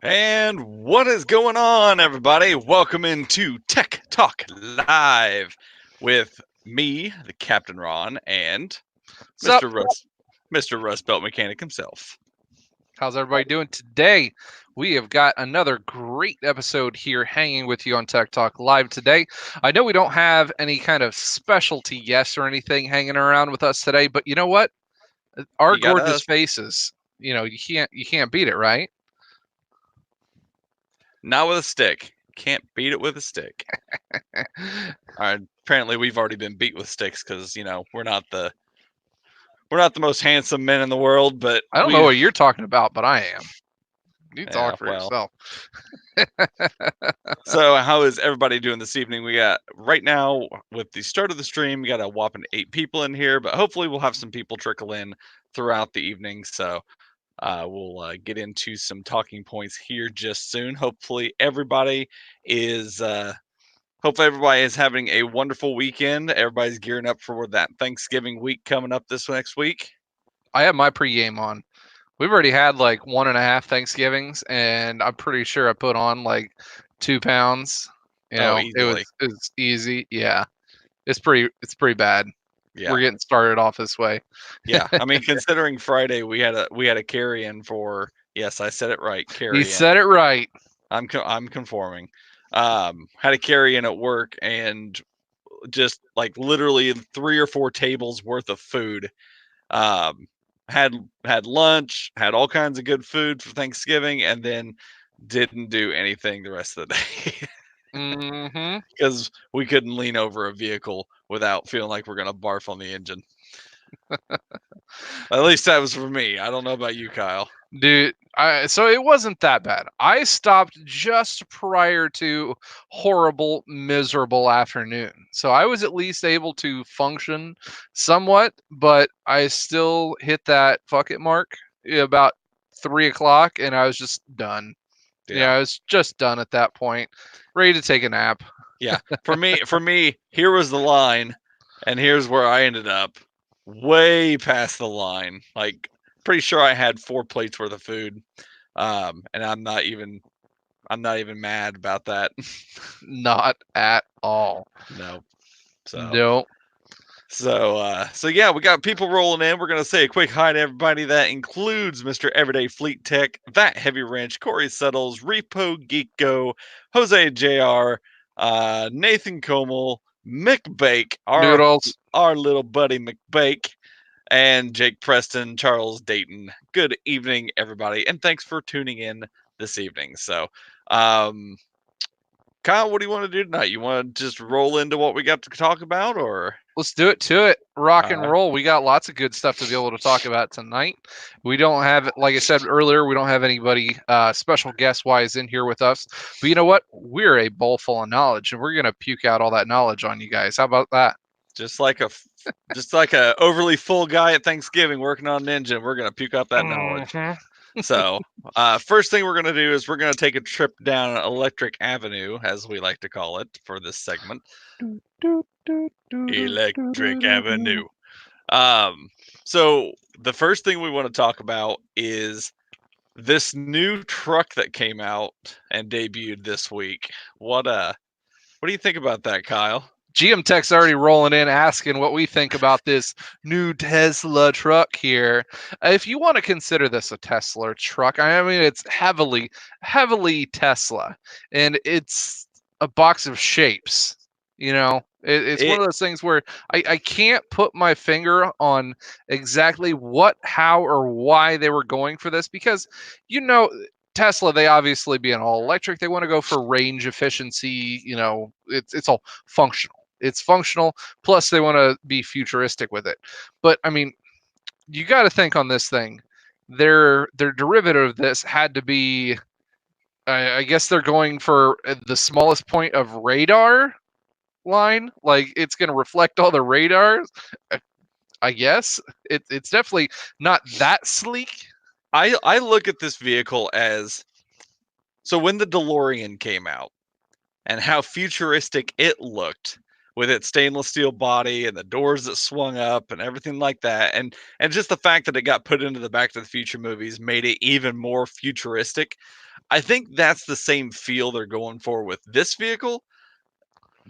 And what is going on, everybody? Welcome into Tech Talk Live with me, the Captain Ron, and Sup? Mr. Rustbelt Mechanic himself. How's everybody doing today? We have got another great episode here hanging with you on Tech Talk Live today. I know we don't have any kind of specialty guests or anything hanging around with us today, but you know what? Our You got gorgeous us. faces, you can't beat it, right? Not with a stick. Can't beat it with a stick. Apparently, we've already been beat with sticks because we're not the most handsome men in the world, but I don't know we've what you're talking about, but I am. You yeah. talk for Well, yourself. so how is everybody doing this evening? We got right now with the start of the stream, we got a whopping 8 people in here, but hopefully we'll have some people trickle in throughout the evening. So we'll get into some talking points here just soon. Hopefully everybody is having a wonderful weekend. Everybody's gearing up for that Thanksgiving week coming up this next week. I have my pregame on. We've already had like 1.5 Thanksgivings, and I'm pretty sure I put on like 2 pounds. Oh, It easily. was easy. Yeah, it's pretty bad. Yeah. We're getting started off this way. Yeah. I mean, considering Friday we had a carry in for, yes, I said it right, You carry in. said it right. I'm conforming. Had a carry in at work and just like literally 3 or 4 tables worth of food. Um, had lunch, had all kinds of good food for Thanksgiving, and then didn't do anything the rest of the day Hmm. because we couldn't lean over a vehicle without feeling like we're gonna barf on the engine. At least that was for me. I don't know about you, Kyle. Dude, so it wasn't that bad. I stopped just prior to horrible, miserable afternoon. So I was at least able to function somewhat, but I still hit that fuck it mark about 3 o'clock, and I was just done. Yeah. I was just done at that point, ready to take a nap. Yeah. For me, here was the line, and here's where I ended up. Way past the line. Like, pretty sure I had 4 plates worth of food. And I'm not even mad about that. Not at all. No. So No. so yeah, we got people rolling in. We're gonna say a quick hi to everybody. That includes Mr. Everyday Fleet Tech, That Heavy Wrench, Corey Settles, Repo Geeko, Jose Jr., Nathan Comel, McBake, Noodles. our little buddy McBake, and Jake Preston, Charles Dayton. Good evening, everybody, and thanks for tuning in this evening. So, Kyle, what do you want to do tonight? You want to just roll into what we got to talk about, or Let's do it to it. Rock and uh, roll. We got lots of good stuff to be able to talk about tonight. We don't have, like I said earlier, we don't have anybody special guest wise in here with us. But you know what? We're a bowl full of knowledge, and we're gonna puke out all that knowledge on you guys. How about that? just like a overly full guy at Thanksgiving working on an engine, we're gonna puke up that knowledge. Mhm. So, first thing we're gonna do is we're gonna take a trip down Electric Avenue, as we like to call it for this segment. Electric Avenue. Um, so the first thing we want to talk about is this new truck that came out and debuted this week. What do you think about that, Kyle? GM Tech's already rolling in asking what we think about this new Tesla truck here. If you want to consider this a Tesla truck, I mean, it's heavily, heavily Tesla, and it's a box of shapes. It's one It of those things where I can't put my finger on exactly what, how, or why they were going for this because, you know, Tesla, they obviously being all electric, they want to go for range efficiency. It's all functional. It's functional. Plus, they want to be futuristic with it. But I mean, you got to think on this thing. Their derivative of this had to be. I guess they're going for the smallest point of radar line. Like it's going to reflect all the radars. I guess it's definitely not that sleek. I look at this vehicle as, so when the DeLorean came out and how futuristic it looked with its stainless steel body and the doors that swung up and everything like that, and just the fact that it got put into the Back to the Future movies made it even more futuristic. I think that's the same feel they're going for with this vehicle,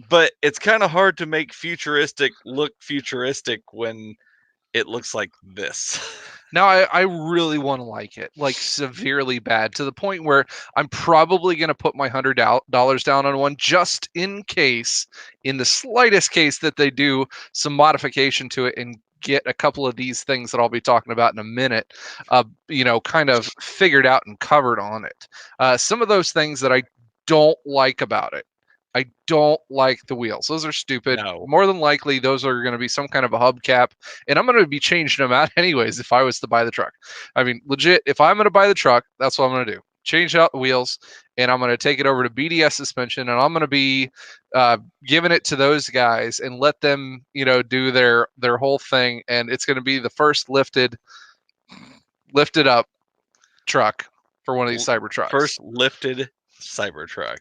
but it's kind of hard to make futuristic look futuristic when it looks like this. Now, I really want to like it, like severely bad, to the point where I'm probably going to put my $100 down on one just in case, in the slightest case, that they do some modification to it and get a couple of these things that I'll be talking about in a minute, kind of figured out and covered on it. Some of those things that I don't like about it. I don't like the wheels. Those are stupid. No. More than likely, those are going to be some kind of a hubcap, and I'm going to be changing them out anyways if I was to buy the truck. I mean, legit, if I'm going to buy the truck, that's what I'm going to do. Change out the wheels, and I'm going to take it over to BDS suspension, and I'm going to be giving it to those guys and let them, do their whole thing, and it's going to be the first lifted up truck for one of these Cybertrucks. First lifted Cybertruck.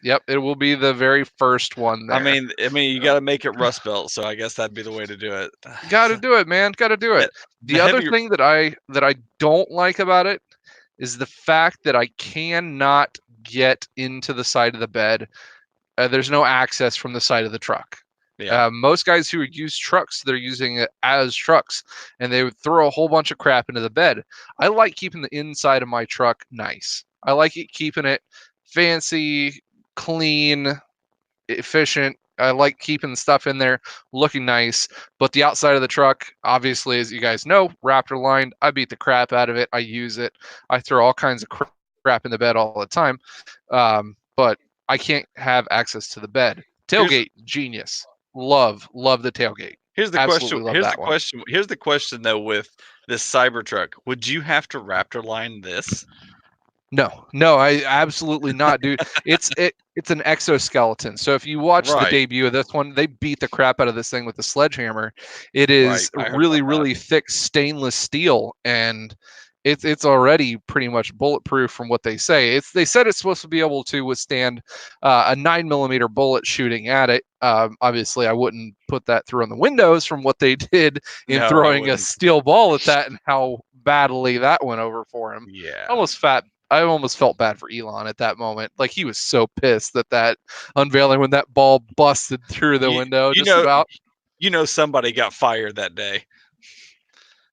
Yep, it will be the very first one there. I mean, you got to make it Rustbelt, so I guess that'd be the way to do it. Got to do it, man. Got to do it. The other thing that I don't like about it is the fact that I cannot get into the side of the bed. There's no access from the side of the truck. Yeah. Most guys who use trucks, they're using it as trucks, and they would throw a whole bunch of crap into the bed. I like keeping the inside of my truck nice. I like keeping it fancy, clean, efficient. I like keeping stuff in there looking nice, but the outside of the truck, obviously, as you guys know, Raptor lined. I beat the crap out of it. I use it. I throw all kinds of crap in the bed all the time, but I can't have access to the bed. Tailgate, genius. Love the tailgate. Here's the Absolutely question. Here's the question though with this Cybertruck. Would you have to Raptor line this? No, I absolutely not, dude. It's an exoskeleton. So if you watch the debut of this one, they beat the crap out of this thing with a sledgehammer. It is really thick stainless steel, and it's already pretty much bulletproof from what they say. They said it's supposed to be able to withstand a 9mm bullet shooting at it. Obviously, I wouldn't put that through on the windows from what they did in throwing a steel ball at that and how badly that went over for him. Yeah, I almost felt bad for Elon at that moment. Like, he was so pissed that unveiling when that ball busted through the window. Somebody got fired that day.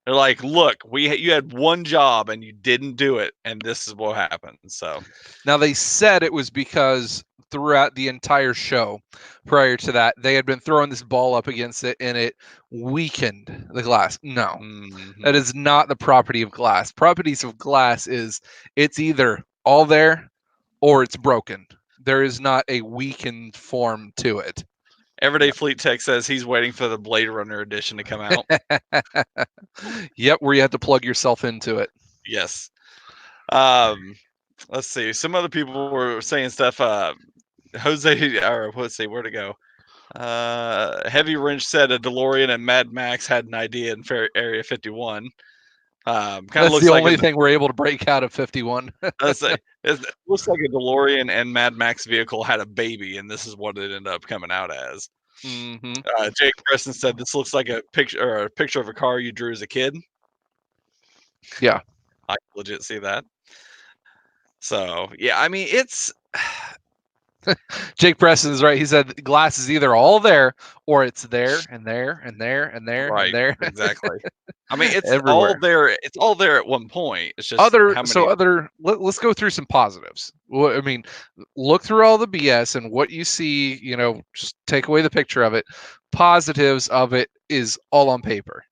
They're like, look, you had one job and you didn't do it, and this is what happened. So now they said it was because throughout the entire show prior to that, they had been throwing this ball up against it and it weakened the glass. No, that is not the property of glass. Properties of glass is it's either all there or it's broken. There is not a weakened form to it. Everyday Fleet Tech says he's waiting for the Blade Runner edition to come out. Yep, where you have to plug yourself into it. Yes. Let's see. Some other people were saying stuff. Jose, or let's see, where to go? Heavy Wrench said a DeLorean and Mad Max had an idea in Area 51. That's the only thing we're able to break out of 51. Let's say it looks like a DeLorean and Mad Max vehicle had a baby, and this is what it ended up coming out as. Jake Preston said this looks like a picture of a car you drew as a kid. Yeah, I can legit see that. So yeah, I mean it's. Jake Preston's right. He said glass is either all there or it's there and there and there and there and there. Exactly. I mean, it's everywhere. All there. It's all there at one point. It's just let's go through some positives. I mean, look through all the BS and what you see. Just take away the picture of it. Positives of it is all on paper.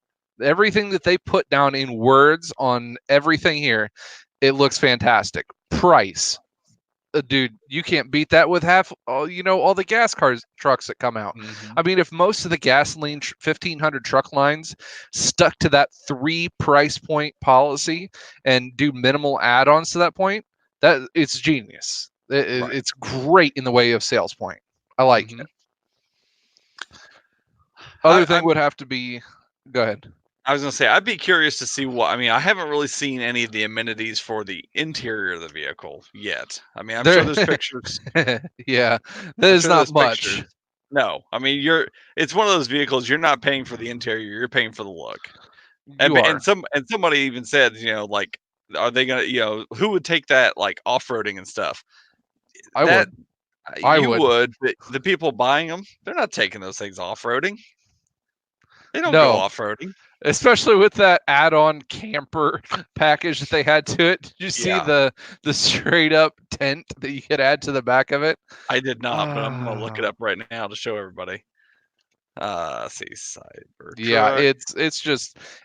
Everything that they put down in words on everything here, it looks fantastic. Price. Dude, you can't beat that with all the gas trucks that come out. I mean, if most of the gasoline 1500 truck lines stuck to that 3 price point policy and do minimal add-ons to that point, that it's genius. It's great in the way of sales point. I like it. Other thing would have to be, go ahead. I was going to say, I'd be curious to see I haven't really seen any of the amenities for the interior of the vehicle yet. I mean, I'm sure there's pictures. Yeah, there's not much. Pictures. No, I mean, it's one of those vehicles, you're not paying for the interior, you're paying for the look. And somebody even said, like, are they gonna, who would take that like off-roading and stuff? I That would. I you would. would, but the people buying them, they're not taking those things off-roading. They don't go No, off-roading. especially with that add-on camper package that they had to it. Did you see Yeah, the straight up tent that you could add to the back of it? I did not, but I'm gonna look it Ah, up right now to show everybody. See, yeah, Cybertruck.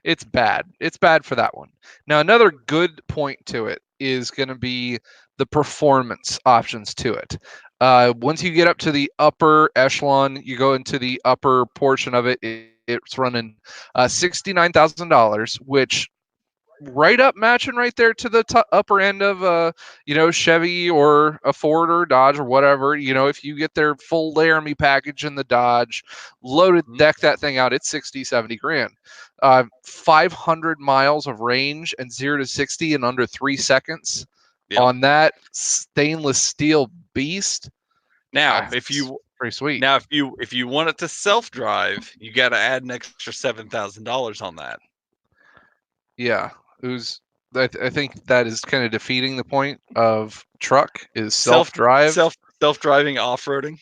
it's bad. It's bad for that one. Now another good point to it is going to be the performance options to it. Once you get up to the upper echelon, you go into the upper portion of it. It's running $69,000, which right up matching right there to the upper end of Chevy or a Ford or Dodge or whatever. If you get their full Laramie package in the Dodge, loaded Mhm. deck that thing out, it's 60, 70 grand. 500 miles of range and 0 to 60 in under 3 seconds Yep. on that stainless steel beast. Now, It's pretty sweet. if you want it to self-drive, you got to add an extra $7,000 on that. Yeah, who's I think that is kind of defeating the point of truck is Self self-drive. self-driving off-roading.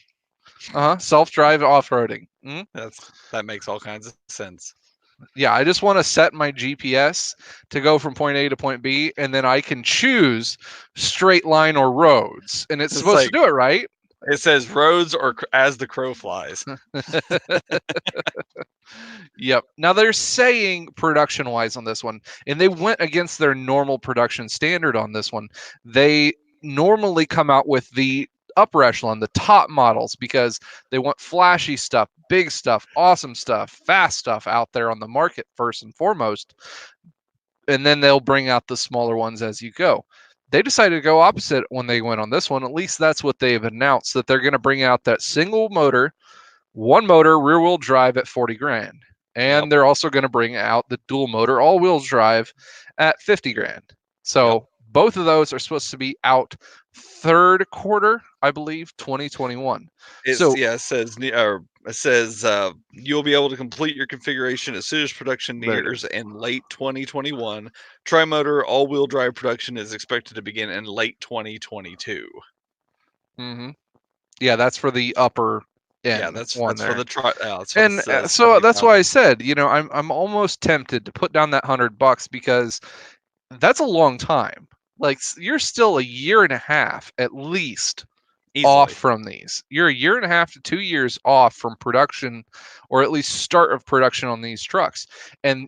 Self-drive off-roading. That makes all kinds of sense. Yeah, I just want to set my GPS to go from point A to point B, and then I can choose straight line or roads, and it's It's supposed to like do it right. it says roads or as the crow flies. Yep. Now they're saying production wise on this one, and they went against their normal production standard on this one. They normally come out with the upper echelon, the top models, because they want flashy stuff, big stuff, awesome stuff, fast stuff out there on the market first and foremost. And then they'll bring out the smaller ones as you go. They decided to go opposite when they went on this one. At least that's what they've announced, that they're going to bring out that single motor, one motor rear wheel drive at 40 grand. Yep. And they're also going to bring out the dual motor all wheel drive at 50 grand. Yep. So both of those are supposed to be out third quarter, I believe, 2021. So It says you'll be able to complete your configuration as soon as production there it nears is. in late 2021. Tri-motor all-wheel drive production is expected to begin in late 2022. Mm-hmm. Yeah, that's for the upper Yeah, end one that's for there. the tri. That's what it And says. so that's why I 70,000. said, I'm almost tempted to put down that $100 because that's a long time. Like you're still a year and a half at least off Easily. from these. You're a year and a half to 2 years off from production, or at least start of production on these trucks. And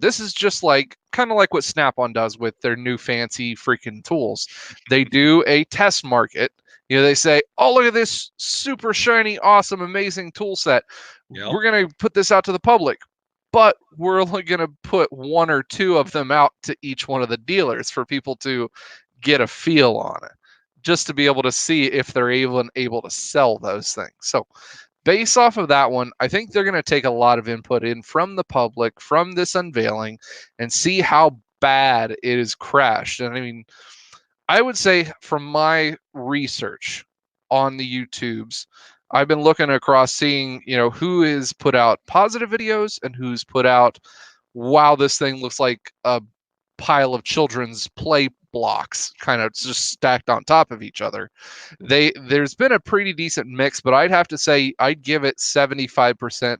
this is just like kind of like what Snap-on does with their new fancy freaking tools. They do a test market. They say, "Oh, look at this super shiny, awesome, amazing tool set. Yep. We're gonna put this out to the public." But we're only going to put one or two of them out to each one of the dealers for people to get a feel on it, just to be able to see if they're able to sell those things. So based off of that one, I think they're going to take a lot of input in from the public, from this unveiling, and see how bad it is crashed. And I mean, I would say from my research on the YouTubes, I've been looking across seeing, who has put out positive videos and who's put out, wow, this thing looks like a pile of children's play blocks kind of just stacked on top of each other. There's been a pretty decent mix, but I'd have to say I'd give it 75%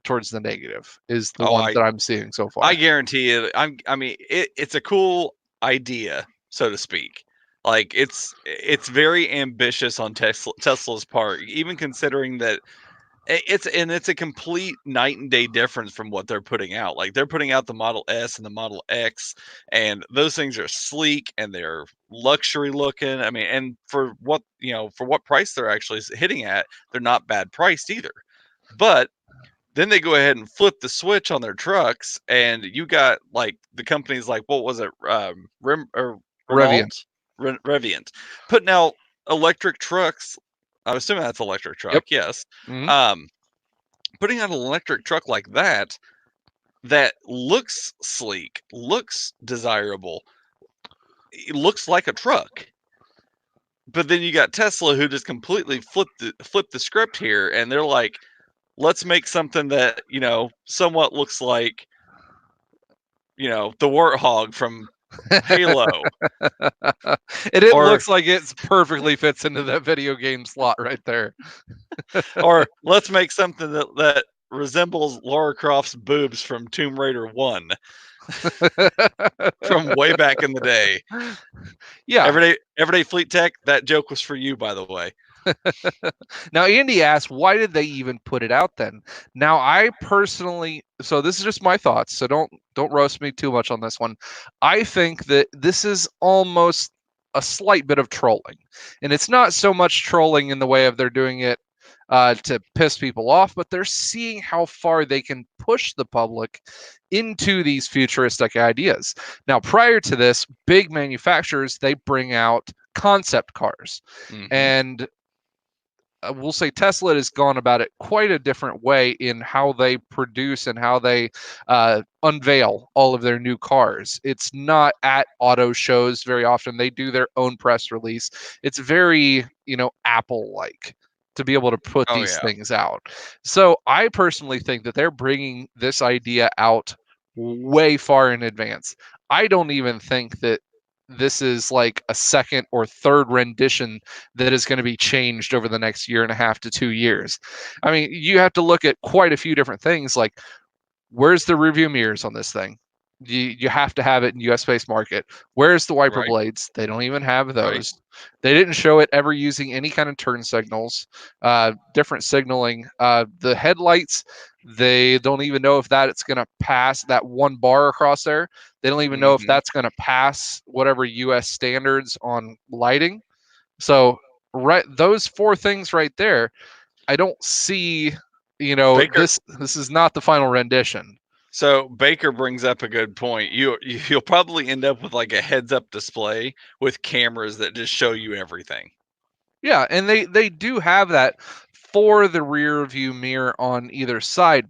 towards the negative is the Oh, ones that I'm seeing so I far. guarantee it. I mean, it's a cool idea, so to speak. Like it's very ambitious on Tesla's part, even considering that it's a complete night and day difference from what they're putting out. Like they're putting out the Model S and the Model X, and those things are sleek and they're luxury looking. I mean, and for what price they're actually hitting at, they're not bad priced either. But then they go ahead and flip the switch on their trucks, and you got like the companies like what was it, Rivian. Renault, Rivian, putting out electric trucks. I'm assuming that's electric Yep. truck. Yes. Mm-hmm. Um, Putting out an electric truck like that looks sleek, looks desirable, it looks like a truck. But then you got Tesla who just completely flipped the script here, and they're like, let's make something that somewhat looks like the warthog from Halo, And it or looks like it perfectly fits into that video game slot right there. let's make something that resembles Lara Croft's boobs from Tomb Raider 1 from way back in the day. Yeah. Everyday Fleet Tech, that joke was for you, by the way. Now Andy asked, why did they even put it out then? Now I personally, so this is just my thoughts, so don't roast me too much on this one. I think that this is almost a slight bit of trolling, and it's not so much trolling in the way of they're doing it to piss people off, but they're seeing how far they can push the public into these futuristic ideas. Now, prior to this, big manufacturers, they bring out concept cars, Mm-hmm. and we'll say Tesla has gone about it quite a different way in how they produce and how they unveil all of their new cars. It's not at auto shows very often. They do their own press release. It's very, Apple like to be able to put Oh these yeah, things out. So I personally think that they're bringing this idea out way far in advance. I don't even think that this is like a second or third rendition that is going to be changed over the next year and a half to 2 years. I mean, you have to look at quite a few different things like where's the review mirrors on this thing? You have to have it in US based market. Where's the wiper right, blades? They don't even have right. those. They didn't show it ever using any kind of turn signals, different signaling. The headlights, they don't even know if that it's going to pass that one bar across there. They don't even know if Mm-hmm. that's going to pass whatever US standards on lighting. So, right, those four things right there, I don't see, Baker. this is not the final rendition. So Baker brings up a good point. You'll probably end up with like a heads up display with cameras that just show you everything. Yeah, and they do have that for the rear view mirror on either side,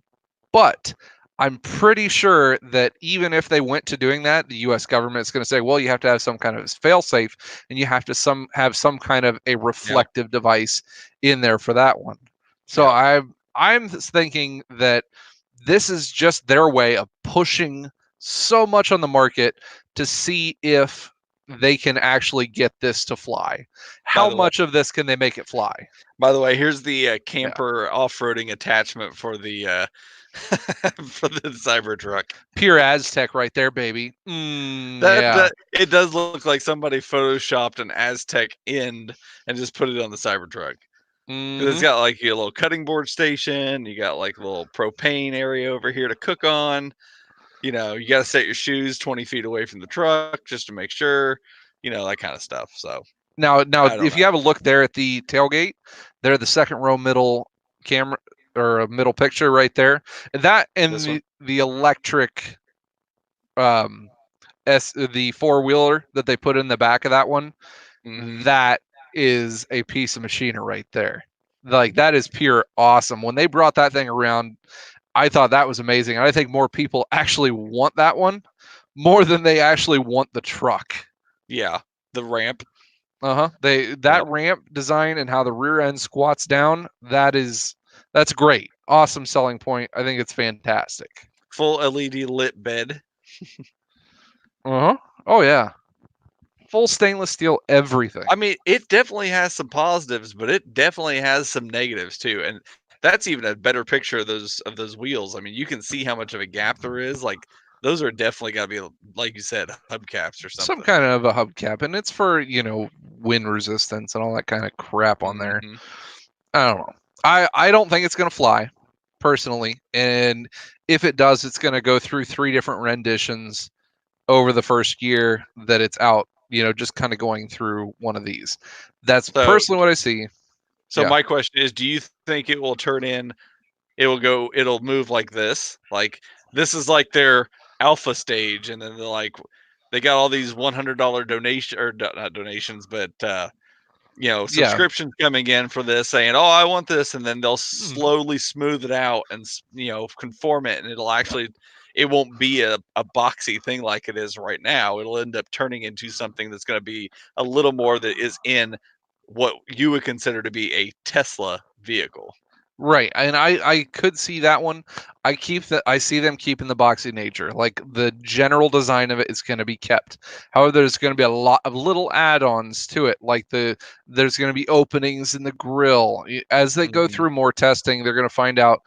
but I'm pretty sure that even if they went to doing that, the US government is going to say, well, you have to have some kind of fail safe and you have to have some kind of a Yeah, reflective device in there for that one. So yeah. I'm thinking that this is just their way of pushing so much on the market to see if they can actually get this to fly. By How the way, much of this can they make it fly? here's the Yeah. camper off-roading attachment for the for the Cybertruck. Pure Aztec right there, baby. Yeah. That it does look like somebody photoshopped an Aztec end and just put it on the Cybertruck. 'Cause it's Hmm. got like your little cutting board station, you got like a little propane area over here to cook on. You got to set your shoes 20 feet away from the truck just to make sure, that kind of stuff. So Now, I don't if you know. have a look there at the tailgate, there, the second row middle camera or a middle picture right there. That and This one. the electric um the four wheeler that they put in the back of that one, Mm-hmm. that is a piece of machinery right there. Like that is pure awesome. When they brought that thing around, I thought that was amazing. And I think more people actually want that one more than they actually want the truck. Yeah. The ramp. Uh-huh. Yep. That ramp design and how the rear end squats down, that's great. Awesome selling point. I think it's fantastic. Full LED lit bed. Uh-huh. Oh yeah. Full stainless steel everything. I mean, it definitely has some positives, but it definitely has some negatives too. And that's even a better picture of those wheels. I mean, you can see how much of a gap there is. Like those are definitely got to be, like you said, hubcaps or Some something. kind of a hubcap, and it's for, wind resistance and all that kind of crap on there. Mm-hmm. I don't know. I don't think it's gonna fly, personally. And if it does, it's gonna go through three different renditions over the first year that it's out, just kind of going through one of these. That's So, personally what I see. so Yeah. my question is, do you think it will turn in? It'll move like this. Like this is like their alpha stage, and then they got all these $100 donation or not donations, but Yeah. subscriptions coming in for this saying, oh, I want this, and then they'll Mhm. slowly smooth it out and conform it, and it won't be a boxy thing like it is right now. It'll end up turning into something that's going to be a little more that is in what you would consider to be a Tesla vehicle. Right, and I could see that one. I see them keeping the boxy nature. Like the general design of it is going to be kept. However, there's going to be a lot of little add-ons to it. Like there's going to be openings in the grill. As they go Mhm. through more testing, they're going to find out,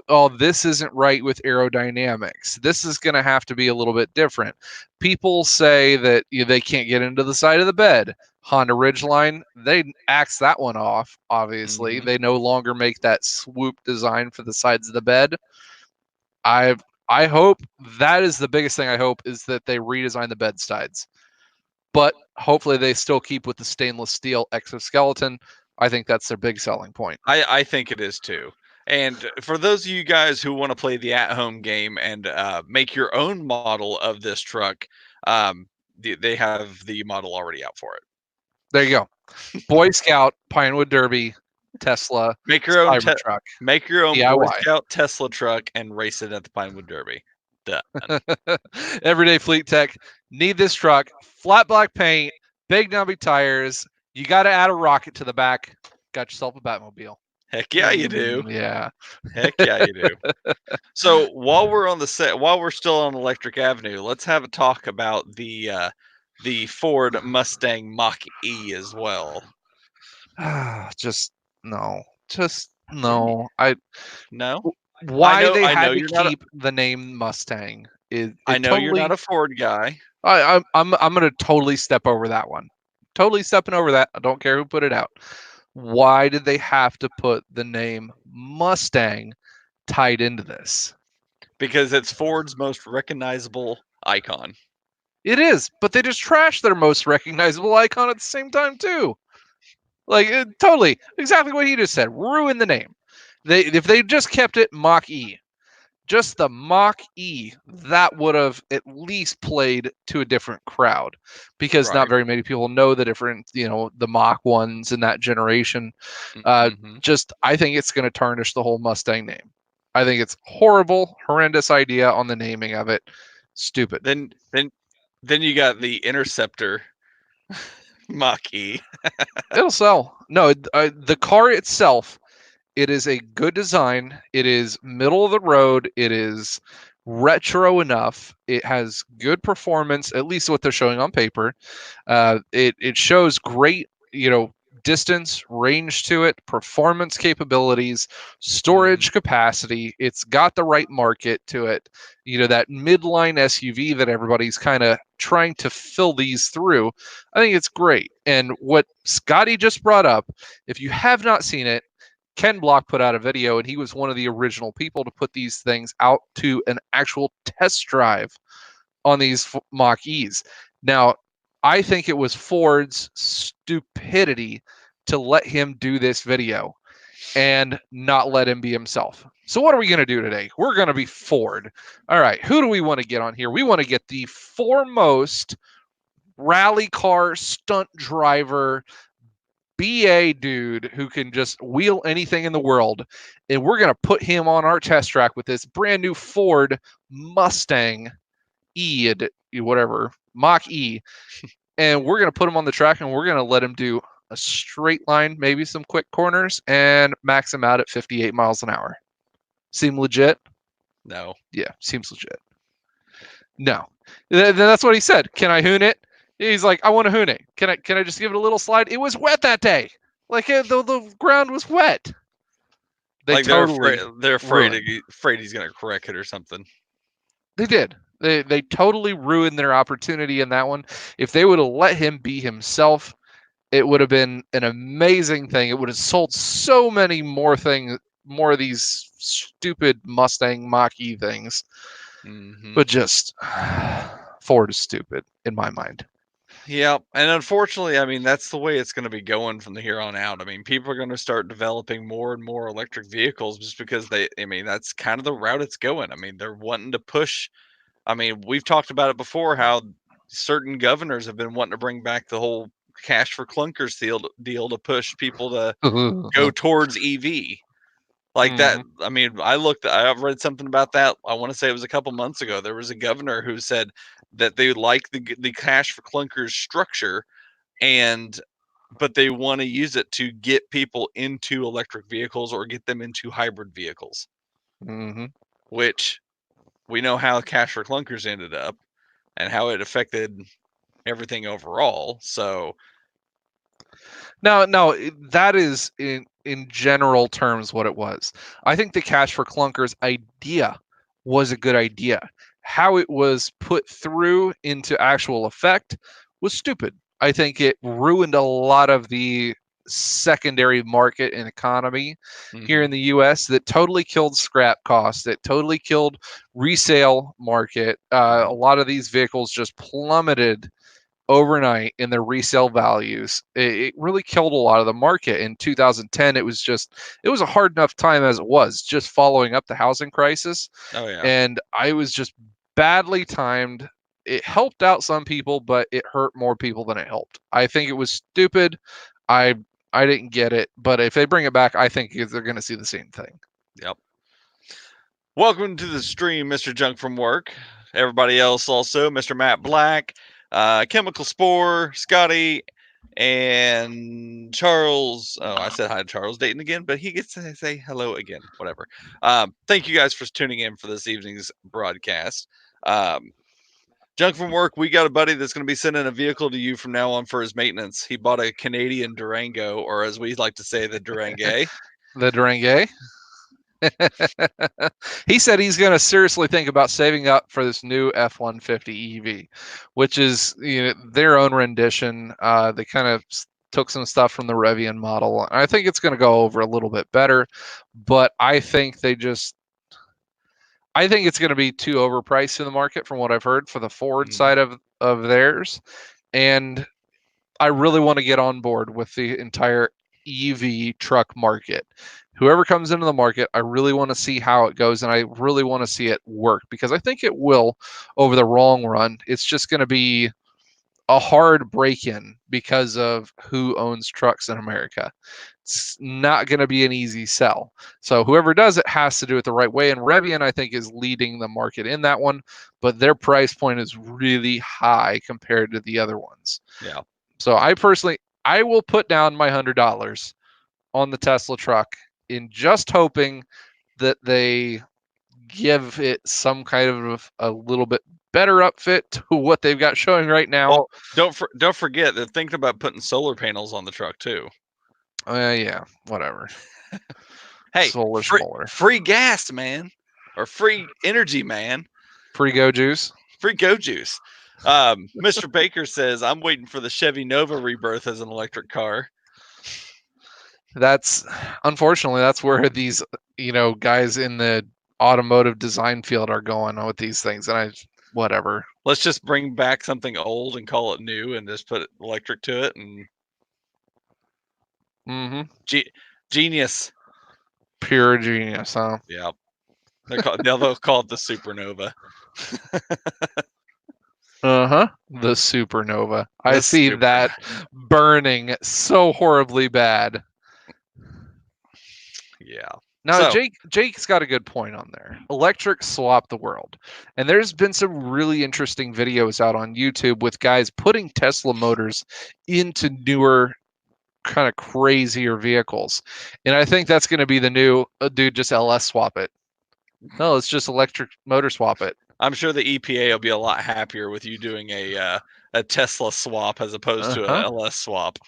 oh, this isn't right with aerodynamics. This is going to have to be a little bit different. People say that they can't get into the side of the bed. Honda Ridgeline, they axed that one off, obviously. Mhm. They no longer make that swoop design for the sides of the bed. I I hope that is the biggest thing I hope is that they redesign the bed sides. But hopefully they still keep with the stainless steel exoskeleton. I think that's their big selling point. I think it is too. And for those of you guys who want to play the at-home game and make your own model of this truck, they have the model already out for it. There you go. Boy Scout, Pinewood Derby, Tesla, Make your own Cybertruck, make your own Boy DIY. Scout Tesla truck and race it at the Pinewood Derby. Done. Everyday Fleet Tech, need this truck, flat black paint, big nubby tires. You got to add a rocket to the back. Got yourself a Batmobile. Heck yeah, you do. Yeah. Heck yeah, you do. So while we're on the set, while we're still on Electric Avenue, let's have a talk about the Ford Mustang Mach E as well. Just no. Just Yeah, no. no, Why they I know had to you're not. keep the name Mustang is I it know you're not totally. a Ford guy I'm gonna totally step over that one. Totally stepping over that. I don't care who put it out. Why did they have to put the name Mustang tied into this? because it's Ford's most recognizable icon. It is, but they just trashed their most recognizable icon at the same time too. Like totally, exactly what he just said. Ruin the name. If they just kept it Mach E, just the Mach E, that would have at least played to a different crowd, because not Right. very many people know the different, the Mach ones in that generation. Mm-hmm. Just I think it's going to tarnish the whole Mustang name. I think it's horrible, horrendous idea on the naming of it. Stupid. Then you got the Interceptor Mach E. It'll sell. No, the car itself, it is a good design. It is middle of the road. It is retro enough. It has good performance, at least what they're showing on paper. It shows great, distance, range to it, performance capabilities, Mm-hmm. storage capacity. It's got the right market to it. That midline SUV that everybody's kind of trying to fill these through. I think it's great. And what Scotty just brought up, if you have not seen it, Ken Block put out a video, and he was one of the original people to put these things out to an actual test drive on these Mach E's. Now, I think it was Ford's stupidity to let him do this video and not let him be himself. So, what are we going to do today? We're going to be Ford. All right, who do we want to get on here? We want to get the foremost rally car stunt driver BA dude who can just wheel anything in the world. And we're going to put him on our test track with this brand new Ford Mustang E, whatever, Mach E. And we're going to put him on the track, and we're going to let him do a straight line, maybe some quick corners, and max him out at 58 miles an hour. Seem legit? No. Yeah, seems legit. No. Then that's what he said. Can I hoon it? He's like, I want to hoon it. Can I just give it a little slide? It was wet that day. Like the ground was wet. They Like totally they're afraid ruined. afraid he's gonna correct it or something. They did. They totally ruined their opportunity in that one. If they would have let him be himself, it would have been an amazing thing. It would have sold so many more things, more of these stupid Mustang Mach-E things. Mm-hmm. But just Ford is stupid in my mind. Yeah, and unfortunately, I mean that's the way it's going to be going from the here on out. I mean, people are going to start developing more and more electric vehicles just because I mean, that's kind of the route it's going. I mean, they're wanting to push. I mean, we've talked about it before how certain governors have been wanting to bring back the whole cash for clunkers deal to push people to go towards EV. Like that, Mhm. I mean, I've read something about that. I want to say it was a couple months ago. There was a governor who said that they like the cash for clunkers structure, and but they want to use it to get people into electric vehicles or get them into hybrid vehicles, Hmm. which we know how cash for clunkers ended up and how it affected everything overall. So No, that is in general terms what it was. I think the Cash for Clunkers idea was a good idea. How it was put through into actual effect was stupid. I think it ruined a lot of the secondary market and economy here mhm. in the US that totally killed scrap costs, that totally killed resale market. A lot of these vehicles just plummeted overnight in their resale values. It really killed a lot of the market in 2010. It was a hard enough time as it was, just following up the housing crisis, Oh yeah. and I was just badly timed. It helped out some people, but it hurt more people than it helped. I think it was stupid. I I didn't get it, but if they bring it back, I think they're going to see the same thing. Yep. Welcome to the stream, Mr. Junk from Work. Everybody else also, Mr. Matt Black, Chemical Spore, Scotty, and Charles. Oh, I said hi to Charles Dayton again, but he gets to say hello again. Whatever. Thank you guys for tuning in for this evening's broadcast. Um, Junk from Work, we got a buddy that's going to be sending a vehicle to you from now on for his maintenance. He bought a Canadian Durango, or as we like to say, the Durangue. The Durangue. He said he's going to seriously think about saving up for this new F-150 EV, which is their own rendition. They kind of took some stuff from the Rivian model. I think it's going to go over a little bit better, but I think it's going to be too overpriced in the market from what I've heard for the Ford side of theirs. And I really want to get on board with the entire EV truck market. Whoever comes into the market, I really want to see how it goes, and I really want to see it work because I think it will over the long run. It's just going to be a hard break in because of who owns trucks in America. It's not going to be an easy sell. So whoever does it has to do it the right way. And Rivian, I think, is leading the market in that one, but their price point is really high compared to the other ones. Yeah. So I will put down my $100 on the Tesla truck in just hoping that they give it some kind of a little bit better upfit to what they've got showing right now. Well, don't forget they're thinking about putting solar panels on the truck too. Yeah, whatever. Hey, Solar free gas, man, or free energy, man. Free go juice. Free go juice. Mr. Baker says I'm waiting for the Chevy Nova rebirth as an electric car. That's unfortunately that's where these guys in the automotive design field are going with these things, and whatever. Let's just bring back something old and call it new, and just put electric to it, and genius, pure genius, huh? Yeah, they'll call it the supernova. The supernova. I see that burning so horribly bad. Yeah. Now, Jake's got a good point on there. Electric swap the world. And there's been some really interesting videos out on YouTube with guys putting Tesla motors into newer, kind of crazier vehicles. And I think that's going to be the new, dude, just LS swap it. No, it's just electric motor swap it. I'm sure the EPA will be a lot happier with you doing a Tesla swap as opposed to an LS swap.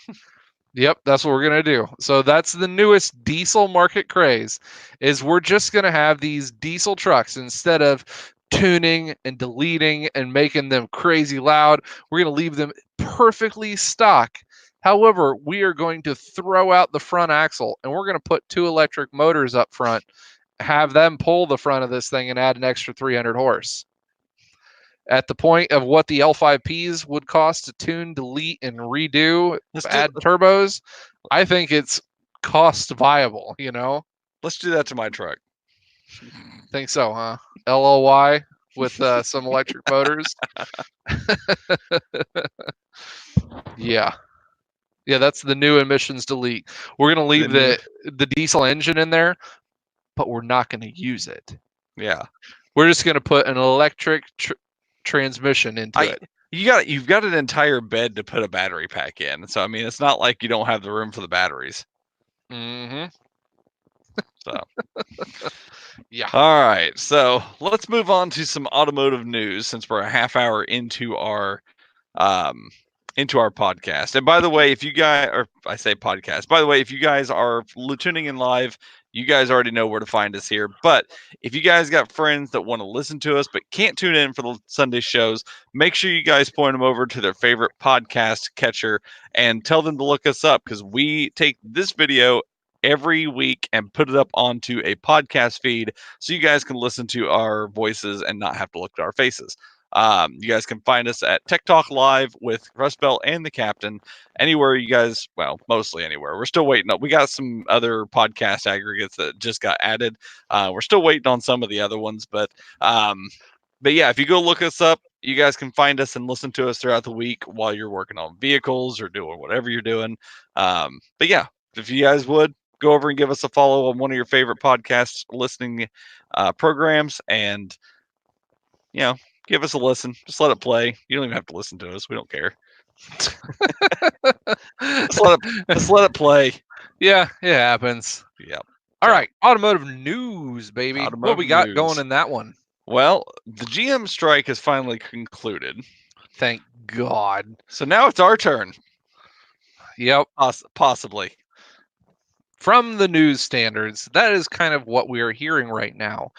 Yep, that's what we're going to do. So that's the newest diesel market craze, is we're just going to have these diesel trucks instead of tuning and deleting and making them crazy loud. We're going to leave them perfectly stock. However, we are going to throw out the front axle and we're going to put 2 electric motors up front, have them pull the front of this thing and add an extra 300 horse. At the point of what the L5Ps would cost to tune, delete, and redo, add turbos, I think it's cost viable, Let's do that to my truck. Think so, huh? LOY with some electric motors. Yeah. Yeah, that's the new emissions delete. We're going to leave the diesel engine in there, but we're not going to use it. Yeah. We're just going to put an electric transmission into it. You've got an entire bed to put a battery pack in. So I mean, it's not like you don't have the room for the batteries. Mm-hmm. So Yeah. all right, so let's move on to some automotive news since we're a half hour um into our podcast. And by the way, if you guys, or I say podcast, by the way, if you guys are tuning in live, you guys already know where to find us here. But if you guys got friends that want to listen to us but can't tune in for the Sunday shows, make sure you guys point them over to their favorite podcast catcher and tell them to look us up, because we take this video every week and put it up onto a podcast feed so you guys can listen to our voices and not have to look at our faces. You guys can find us at Tech Talk Live with Rustbelt and the Captain. Anywhere you guys, well, mostly anywhere. We're still waiting. We got some other podcast aggregates that just got added. We're still waiting on some of the other ones, but yeah, if you go look us up, you guys can find us and listen to us throughout the week while you're working on vehicles or doing whatever you're doing. But yeah, if you guys would go over and give us a follow on one of your favorite podcast listening programs, and you know, give us a listen. Just let it play. You don't even have to listen to us. We don't care. just let it play. Yeah, it happens. Yeah. All right, automotive news, baby. What Automotive we got news. going in that one? Well, the GM strike has finally concluded. Thank God. So now it's our turn. Yep. Possibly. From the news standards, that is kind of what we are hearing right now.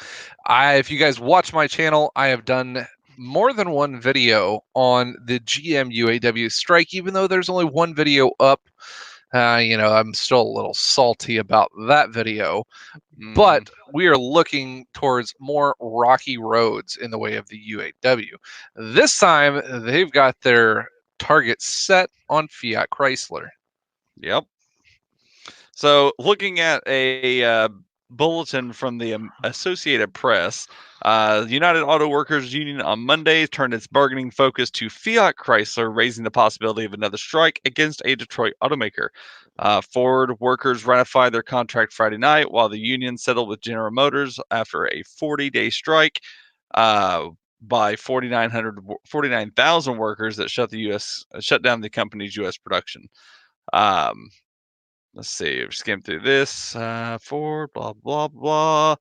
If you guys watch my channel, I have done more than one video on the GM UAW strike, even though there's only one video up. I'm still a little salty about that video, but we are looking towards more rocky roads in the way of the UAW. This time, they've got their target set on Fiat Chrysler. Yep. So looking at a bulletin from the Associated Press, United Auto Workers Union on Monday turned its bargaining focus to Fiat Chrysler, raising the possibility of another strike against a Detroit automaker. Ford workers ratified their contract Friday night, while the union settled with General Motors after a 40-day strike by 49,000 workers that shut down the company's U.S. production. Let's see. Skim through this. Ford, blah blah blah.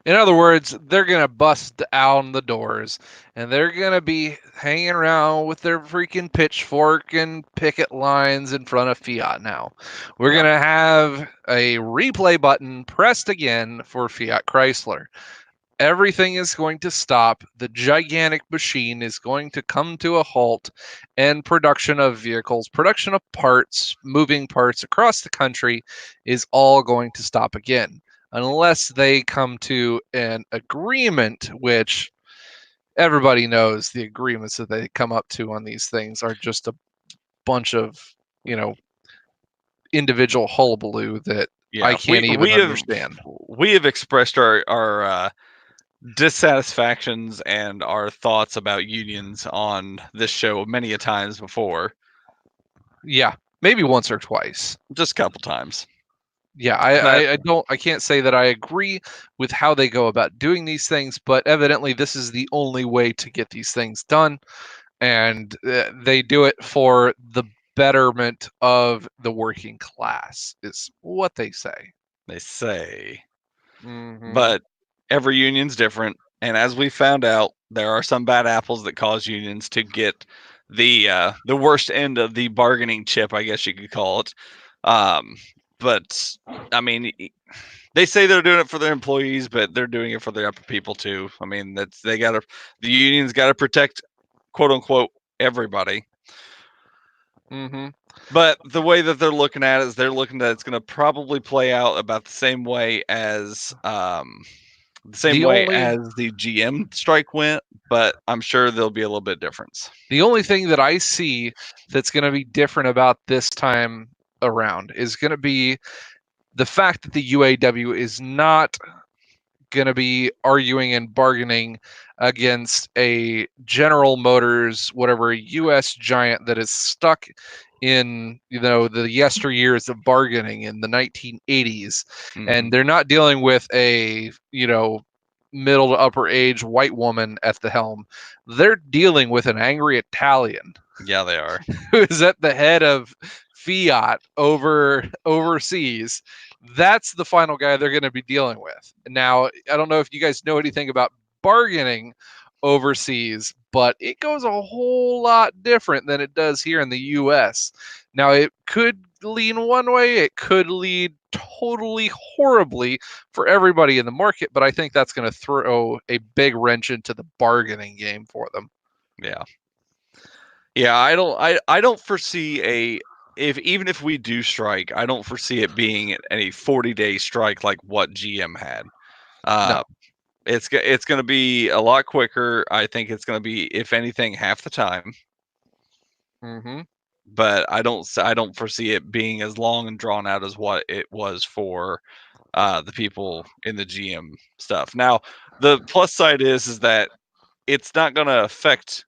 In other words, they're gonna bust down the doors, and they're gonna be hanging around with their freaking pitchfork and picket lines in front of Fiat. Now, we're gonna have a replay button pressed again for Fiat Chrysler. Everything is going to stop. The gigantic machine is going to come to a halt, and production of vehicles, production of parts, moving parts across the country is all going to stop again, unless they come to an agreement, which everybody knows the agreements that they come up to on these things are just a bunch of, individual hullabaloo that I can't even understand. We have expressed our dissatisfactions and our thoughts about unions on this show many a times before. Yeah, maybe once or twice. Just a couple times. Yeah, I can't say that I agree with how they go about doing these things, but evidently this is the only way to get these things done, and they do it for the betterment of the working class, is what they say. They say. Mm-hmm. But every union's different, and as we found out, there are some bad apples that cause unions to get the worst end of the bargaining chip, I guess you could call it. But I mean, they say they're doing it for their employees, but they're doing it for the upper people too. I mean, the unions got to protect, quote unquote, everybody. Mm-hmm. But the way that they're looking at it is they're looking at it's going to probably play out about the same way as the GM strike went, but I'm sure there'll be a little bit difference. The only thing that I see that's going to be different about this time around is going to be the fact that the UAW is not going to be arguing and bargaining against a General Motors, whatever, U.S. giant that is stuck in the yesteryears of bargaining in the 1980s, and they're not dealing with a middle to upper age white woman at the helm. They're dealing with an angry Italian Yeah, they are. who is at the head of fiat overseas. That's the final guy they're going to be dealing with. Now, I don't know if you guys know anything about bargaining overseas, but it goes a whole lot different than it does here in the US. Now, it could lean one way, it could lead totally horribly for everybody in the market, but I think that's going to throw a big wrench into the bargaining game for them. Yeah. Yeah, I don't foresee a if even if we do strike, I don't foresee it being a 40-day strike like what GM had. No. Uh, it's going to be a lot quicker. I think it's going to be, if anything, half the time. Mm-hmm. But I don't foresee it being as long and drawn out as what it was for the people in the GM stuff. Now, the plus side is that it's not going to affect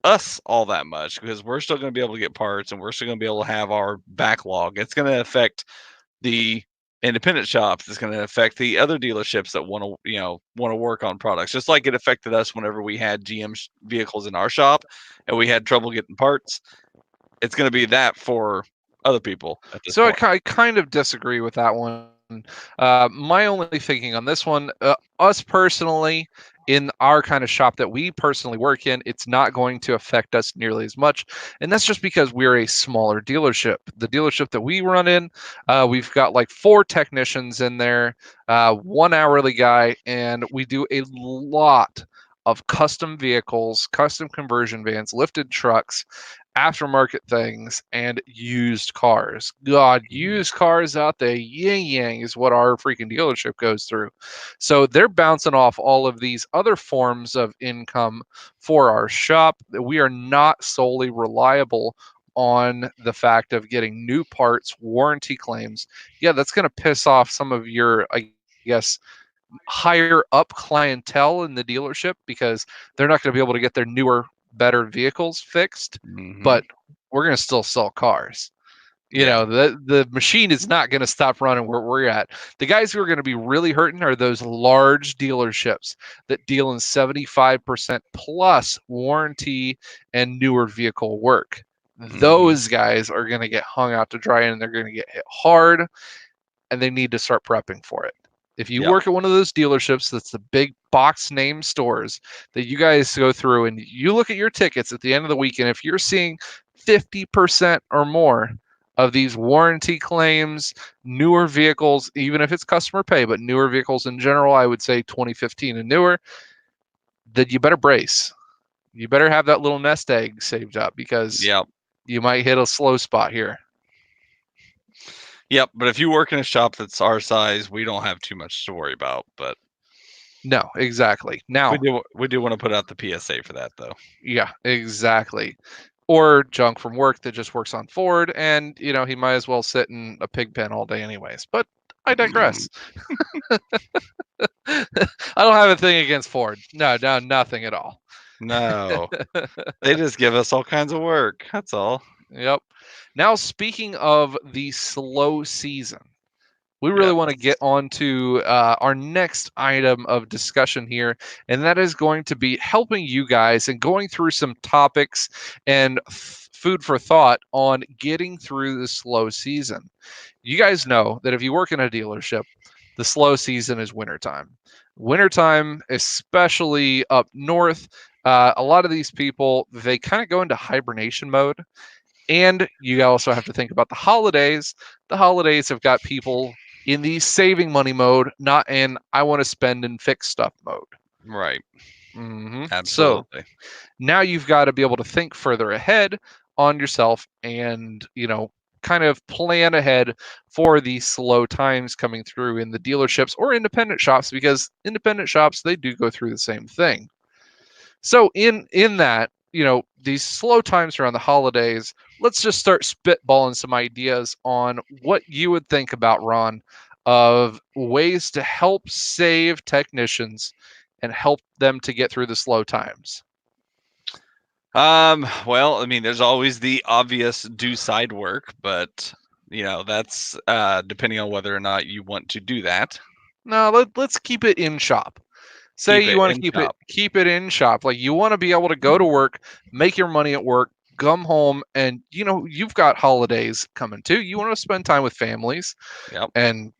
us all that much because we're still going to be able to get parts and we're still going to be able to have our backlog. It's going to affect the independent shops. It's going to affect the other dealerships that want to, want to work on products, just like it affected us whenever we had GM vehicles in our shop and we had trouble getting parts. It's going to be that for other people at this So point. I kind of disagree with that one. My only thinking on this one, us personally, in our kind of shop that we personally work in, it's not going to affect us nearly as much. And that's just because we're a smaller dealership. The dealership that we run in, we've got like 4 technicians in there, 1 hourly guy, and we do a lot of custom vehicles, custom conversion vans, lifted trucks, aftermarket things, and used cars. God, used cars out there, yin yang is what our freaking dealership goes through. So they're bouncing off all of these other forms of income for our shop. We are not solely reliable on the fact of getting new parts, warranty claims. Yeah, that's going to piss off some of your, I guess, higher up clientele in the dealership because they're not going to be able to get their newer, better vehicles fixed, Hmm. but we're going to still sell cars. You Yeah. know, the machine is not going to stop running where we're at. The guys who are going to be really hurting are those large dealerships that deal in 75% plus warranty and newer vehicle work. Hmm. Those guys are going to get hung out to dry and they're going to get hit hard and they need to start prepping for it. If you Yep. work at one of those dealerships that's the big box name stores that you guys go through and you look at your tickets at the end of the week, and if you're seeing 50% or more of these warranty claims, newer vehicles, even if it's customer pay, but newer vehicles in general, I would say 2015 and newer, then you better brace. You better have that little nest egg saved up because Yep. you might hit a slow spot here. Yep. But if you work in a shop that's our size, we don't have too much to worry about. But No, exactly. we Now, do we do want to put out the PSA for that though. yeah, exactly. Or junk from work that just works on Ford, and he might as well sit in a pig pen all day, anyways. But I digress. I don't have a thing against Ford. No, no, nothing at all. No, they just give us all kinds of work. That's all. Yep. Now, speaking of the slow season, we really Yep. want to get on to our next item of discussion here, and that is going to be helping you guys and going through some topics and food for thought on getting through the slow season. You guys know that if you work in a dealership, the slow season is wintertime. Wintertime, especially up north, a lot of these people, they kind of go into hibernation mode. And you also have to think about the holidays. The holidays have got people in the saving money mode, not in I want to spend and fix stuff mode. Right. So Absolutely. now you've got to be able to think further ahead on yourself and, kind of plan ahead for these slow times coming through in the dealerships or independent shops because independent shops, they do go through the same thing. So in that, these slow times around the holidays, let's just start spitballing some ideas on what you would think about, Ron, of ways to help save technicians and help them to get through the slow times. Well, I mean, there's always the obvious do side work, but that's depending on whether or not you want to do that. No, let's keep it in shop. say Keep you it want to in shop. keep it in shop. Like you want to be able to go to work, make your money at work, come home, and you've got holidays coming too. You want to spend time with families, Yep. and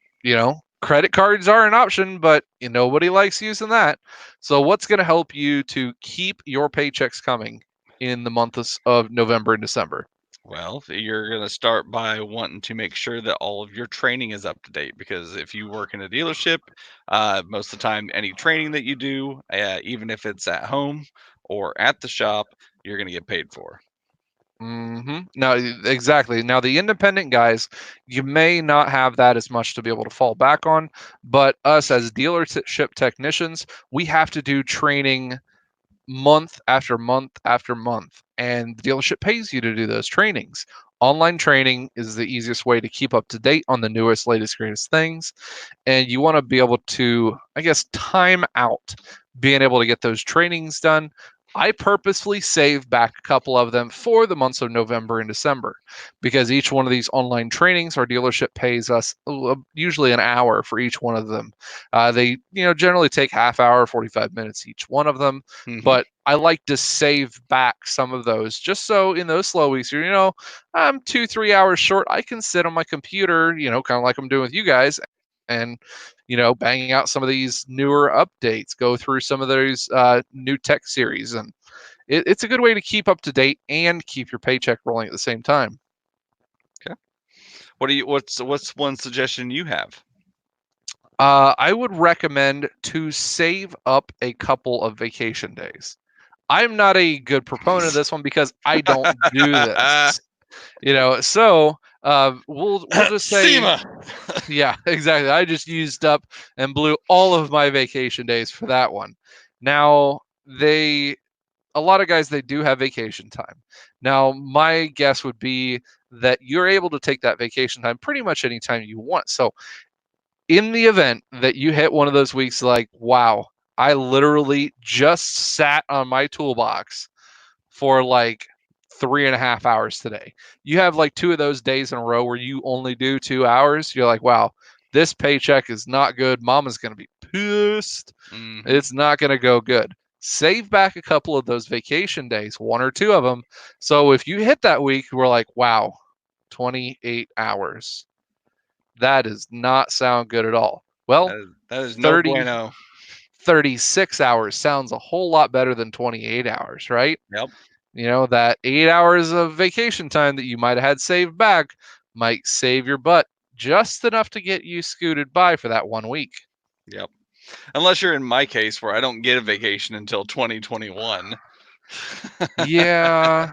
credit cards are an option, but nobody likes using that. So what's going to help you to keep your paychecks coming in the months of November and December? Well, you're going to start by wanting to make sure that all of your training is up to date, because if you work in a dealership, most of the time, any training that you do, even if it's at home or at the shop, you're going to get paid for. No, exactly. Now, the independent guys, you may not have that as much to be able to fall back on, but us as dealership technicians, we have to do training month after month after month, and the dealership pays you to do those trainings. Online training is the easiest way to keep up to date on the newest, latest, greatest things, and you want to be able to, I guess, time out being able to get those trainings done. I purposefully save back a couple of them for the months of November and December, because each one of these online trainings, our dealership pays us usually an hour for each one of them. They, generally take half hour, 45 minutes each one of them, Hmm. but I like to save back some of those just so in those slow weeks, I'm 2, 3 hours short. I can sit on my computer, kind of like I'm doing with you guys, and banging out some of these newer updates, go through some of those new tech series, and it's a good way to keep up to date and keep your paycheck rolling at the same time. Okay. What's one suggestion you have? I would recommend to save up a couple of vacation days. I'm not a good proponent of this one because I don't do this, so we'll just say, SEMA. yeah, exactly. I just used up and blew all of my vacation days for that one. Now, a lot of guys, they do have vacation time. Now, my guess would be that you're able to take that vacation time pretty much anytime you want. So, in the event that you hit one of those weeks like, wow, I literally just sat on my toolbox for like 3.5 hours today. You have like two of those days in a row where you only do 2 hours. You're like, wow, this paycheck is not good. Mama's going to be pissed. Hmm. It's not going to go good. Save back a couple of those vacation days, one or two of them. So if you hit that week, we're like, wow, 28 hours. That does not sound good at all. Well, That is no 30, bueno. 36 hours sounds a whole lot better than 28 hours, right? Yep. That 8 hours of vacation time that you might have had saved back might save your butt just enough to get you scooted by for that 1 week. Yep. Unless you're in my case where I don't get a vacation until 2021. Yeah,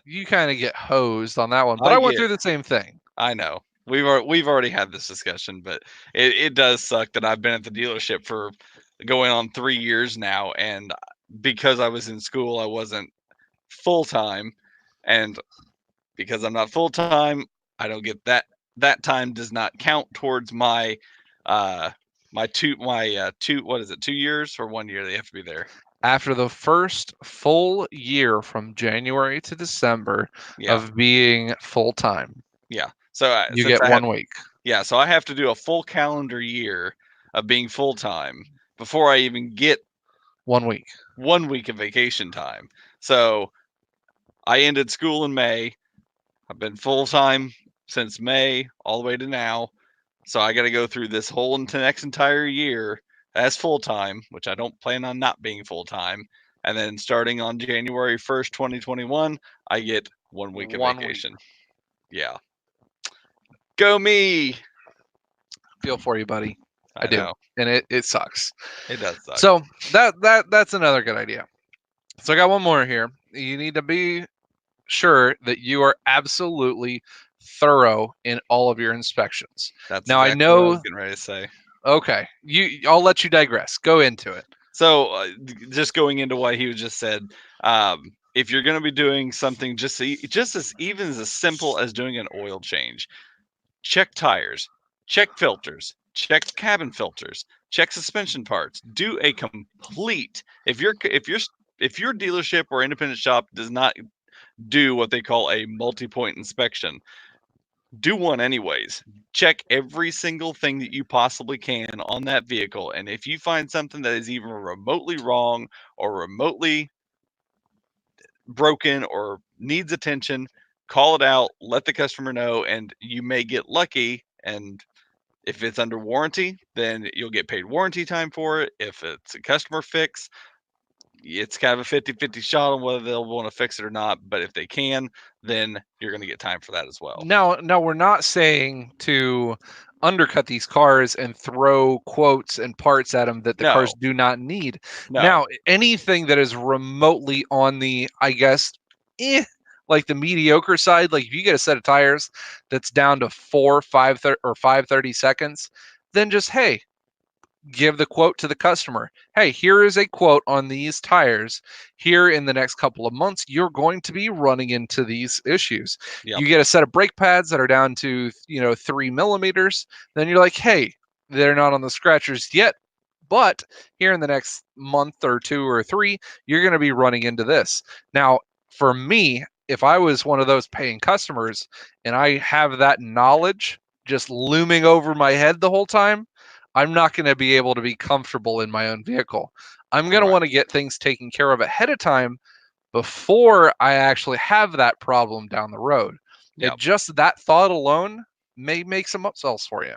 you kind of get hosed on that one, but I I went get through the same thing. I know. We've already had this discussion, but it does suck that I've been at the dealership for going on 3 years now, and because I was in school, I wasn't full time, and because I'm not full time, I don't get that time does not count towards uh my what is it, 2 years or 1 year they have to be there. After the first full year from January to December Yeah, of being full time, yeah. So you since get I have 1 week. Yeah, so I have to do a full calendar year of being full time before I even get 1 week. 1 week of vacation time. So I ended school in May. I've been full time since May all the way to now. So I got to go through this whole next entire year as full time, which I don't plan on not being full time. And then starting on January 1st, 2021, I get 1 week of 1 week. vacation. Yeah. Go me. Feel for you, buddy. I I do. know. And it sucks. It does suck. So that's another good idea. So I got one more here. You need to be sure that you are absolutely thorough in all of your inspections. That's Now I exactly what I was know, getting ready to say. okay, I'll let you digress. Go into it. So, just going into what he was just said, if you're going to be doing something just as even as simple as doing an oil change, check tires, check filters, check cabin filters, check suspension parts. Do a complete. If your dealership or independent shop does not do what they call a multi-point inspection, do one anyways. Check every single thing that you possibly can on that vehicle, and if you find something that is even remotely wrong or remotely broken or needs attention, call it out, let the customer know, and you may get lucky. And if it's under warranty, then you'll get paid warranty time for it. If it's a customer fix, it's kind of a 50-50 shot on whether they'll want to fix it or not. But if they can, then you're going to get time for that as well. Now, we're not saying to undercut these cars and throw quotes and parts at them that the cars No, do not need. no. Now, anything that is remotely on the, I guess, like the mediocre side, like if you get a set of tires that's down to 530 seconds, then just, hey, give the quote to the customer. Hey, here is a quote on these tires. Here in the next couple of months, you're going to be running into these issues. Yep. You get a set of brake pads that are down to, 3 millimeters. Then you're like, hey, they're not on the scratchers yet, but here in the next month or two or three, you're going to be running into this. Now, for me, if I was one of those paying customers and I have that knowledge just looming over my head the whole time, I'm not going to be able to be comfortable in my own vehicle. I'm going to Right. want to get things taken care of ahead of time before I actually have that problem down the road. Yep. It just that thought alone may make some upsells for you.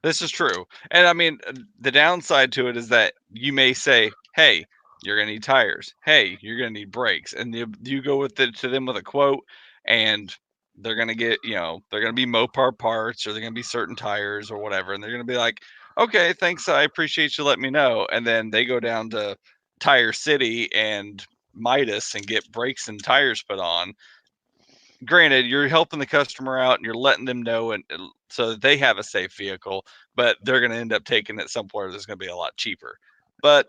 This is true. And I mean, the downside to it is that you may say, "Hey, you're going to need tires. Hey, you're going to need brakes." And you go with it to them with a quote, and they're going to get, they're going to be Mopar parts, or they're going to be certain tires or whatever, and they're going to be like, "Okay, thanks. I appreciate you letting me know." And then they go down to Tire City and Midas and get brakes and tires put on. Granted, you're helping the customer out and you're letting them know, and so that they have a safe vehicle, but they're going to end up taking it somewhere that's going to be a lot cheaper. But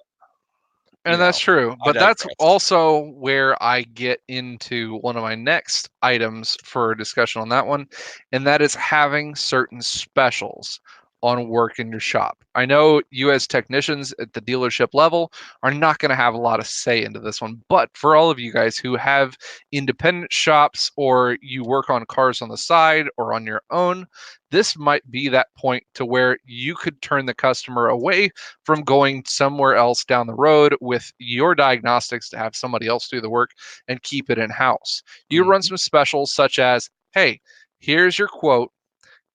And that's true. I But that's digress. also where I get into one of my next items for discussion on that one, and that is having certain specials on work in your shop. I know you as technicians at the dealership level are not going to have a lot of say into this one, but for all of you guys who have independent shops or you work on cars on the side or on your own, this might be that point to where you could turn the customer away from going somewhere else down the road with your diagnostics to have somebody else do the work and keep it in house. You run Hmm. some specials such as, hey, here's your quote,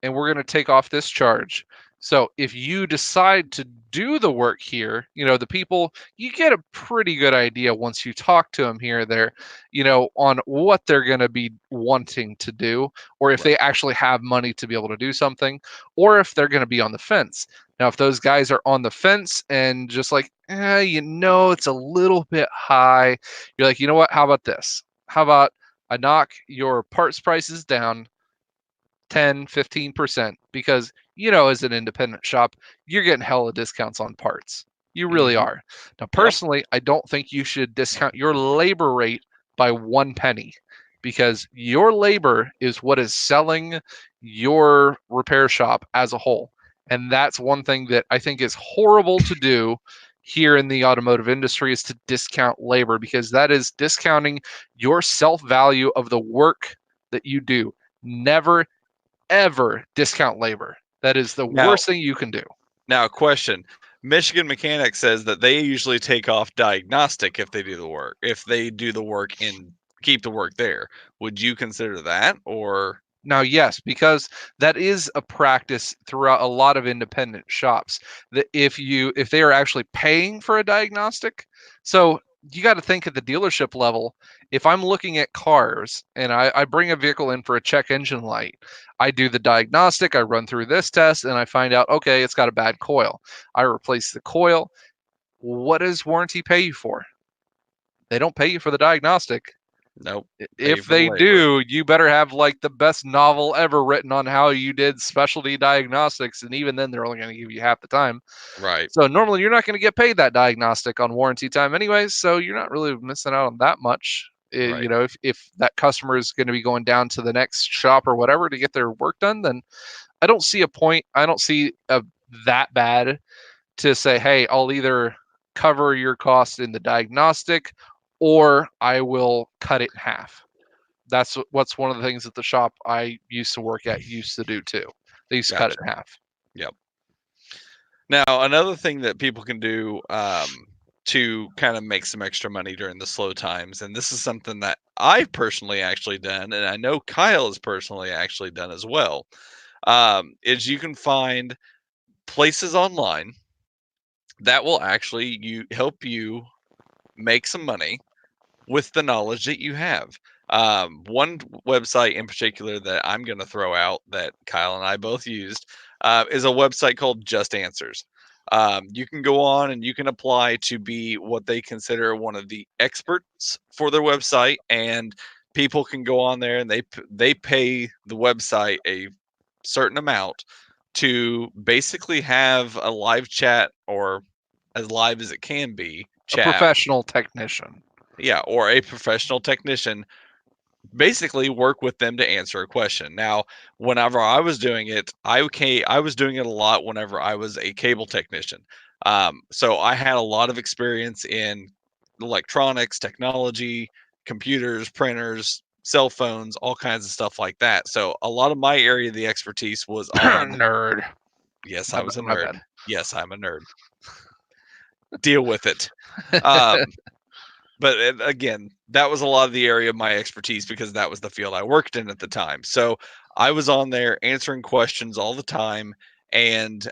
and we're going to take off this charge. So if you decide to do the work here, the people, you get a pretty good idea once you talk to them here, there, on what they're going to be wanting to do, or if they Right. actually have money to be able to do something, or if they're going to be on the fence. Now, if those guys are on the fence and just like, it's a little bit high, you're like, you know what? How about this? How about I knock your parts prices down 10-15%, because as an independent shop, you're getting hella discounts on parts. You really Hmm. are. Now, Yep. personally, I don't think you should discount your labor rate by 1 penny, because your labor is what is selling your repair shop as a whole. And that's one thing that I think is horrible to do here in the automotive industry, is to discount labor, because that is discounting your self value of the work that you do. Never ever discount labor. That is the Now, worst thing you can do. question. Michigan Mechanics says that they usually take off diagnostic if they do the work. If they do the work and keep the work there, would you consider that, or Now, yes, because that is a practice throughout a lot of independent shops, that if they are actually paying for a diagnostic, so you got to think at the dealership level. If I'm looking at cars and I bring a vehicle in for a check engine light, I do the diagnostic, I run through this test, and I find out, okay, it's got a bad coil. I replace the coil. What does warranty pay you for? They don't pay you for the diagnostic. nope? Pay If for the they labor. do, you better have like the best novel ever written on how you did specialty diagnostics, and even then they're only going to give you half the time. Right. So normally you're not going to get paid that diagnostic on warranty time anyways, so you're not really missing out on that much. Right. If that customer is going to be going down to the next shop or whatever to get their work done, then I don't see a point. I don't see that bad to say, hey, I'll either cover your cost in the diagnostic or I will cut it in half. what's one of the things that the shop I used to work at used to do too. They used to cut it Gotcha. in half. Yep. Now, another thing that people can do to kind of make some extra money during the slow times, and this is something that I've personally actually done, and I know Kyle has personally actually done as well, is you can find places online that will actually help you make some money with the knowledge that you have. One website in particular that I'm going to throw out that Kyle and I both used is a website called Just Answers. You can go on and you can apply to be what they consider one of the experts for their website, and people can go on there and they pay the website a certain amount to basically have a live chat, or as live as it can be A chat, professional technician. yeah, or a professional technician basically work with them to answer a question. Now, whenever I was doing it, I was doing it a lot whenever I was a cable technician. So I had a lot of experience in electronics, technology, computers, printers, cell phones, all kinds of stuff like that. So a lot of my area of the expertise was on, Nerd. yes, I My, was a my nerd. bad. Yes, I'm a nerd. Deal with it. Um, but again, that was a lot of the area of my expertise because that was the field I worked in at the time. So I was on there answering questions all the time, and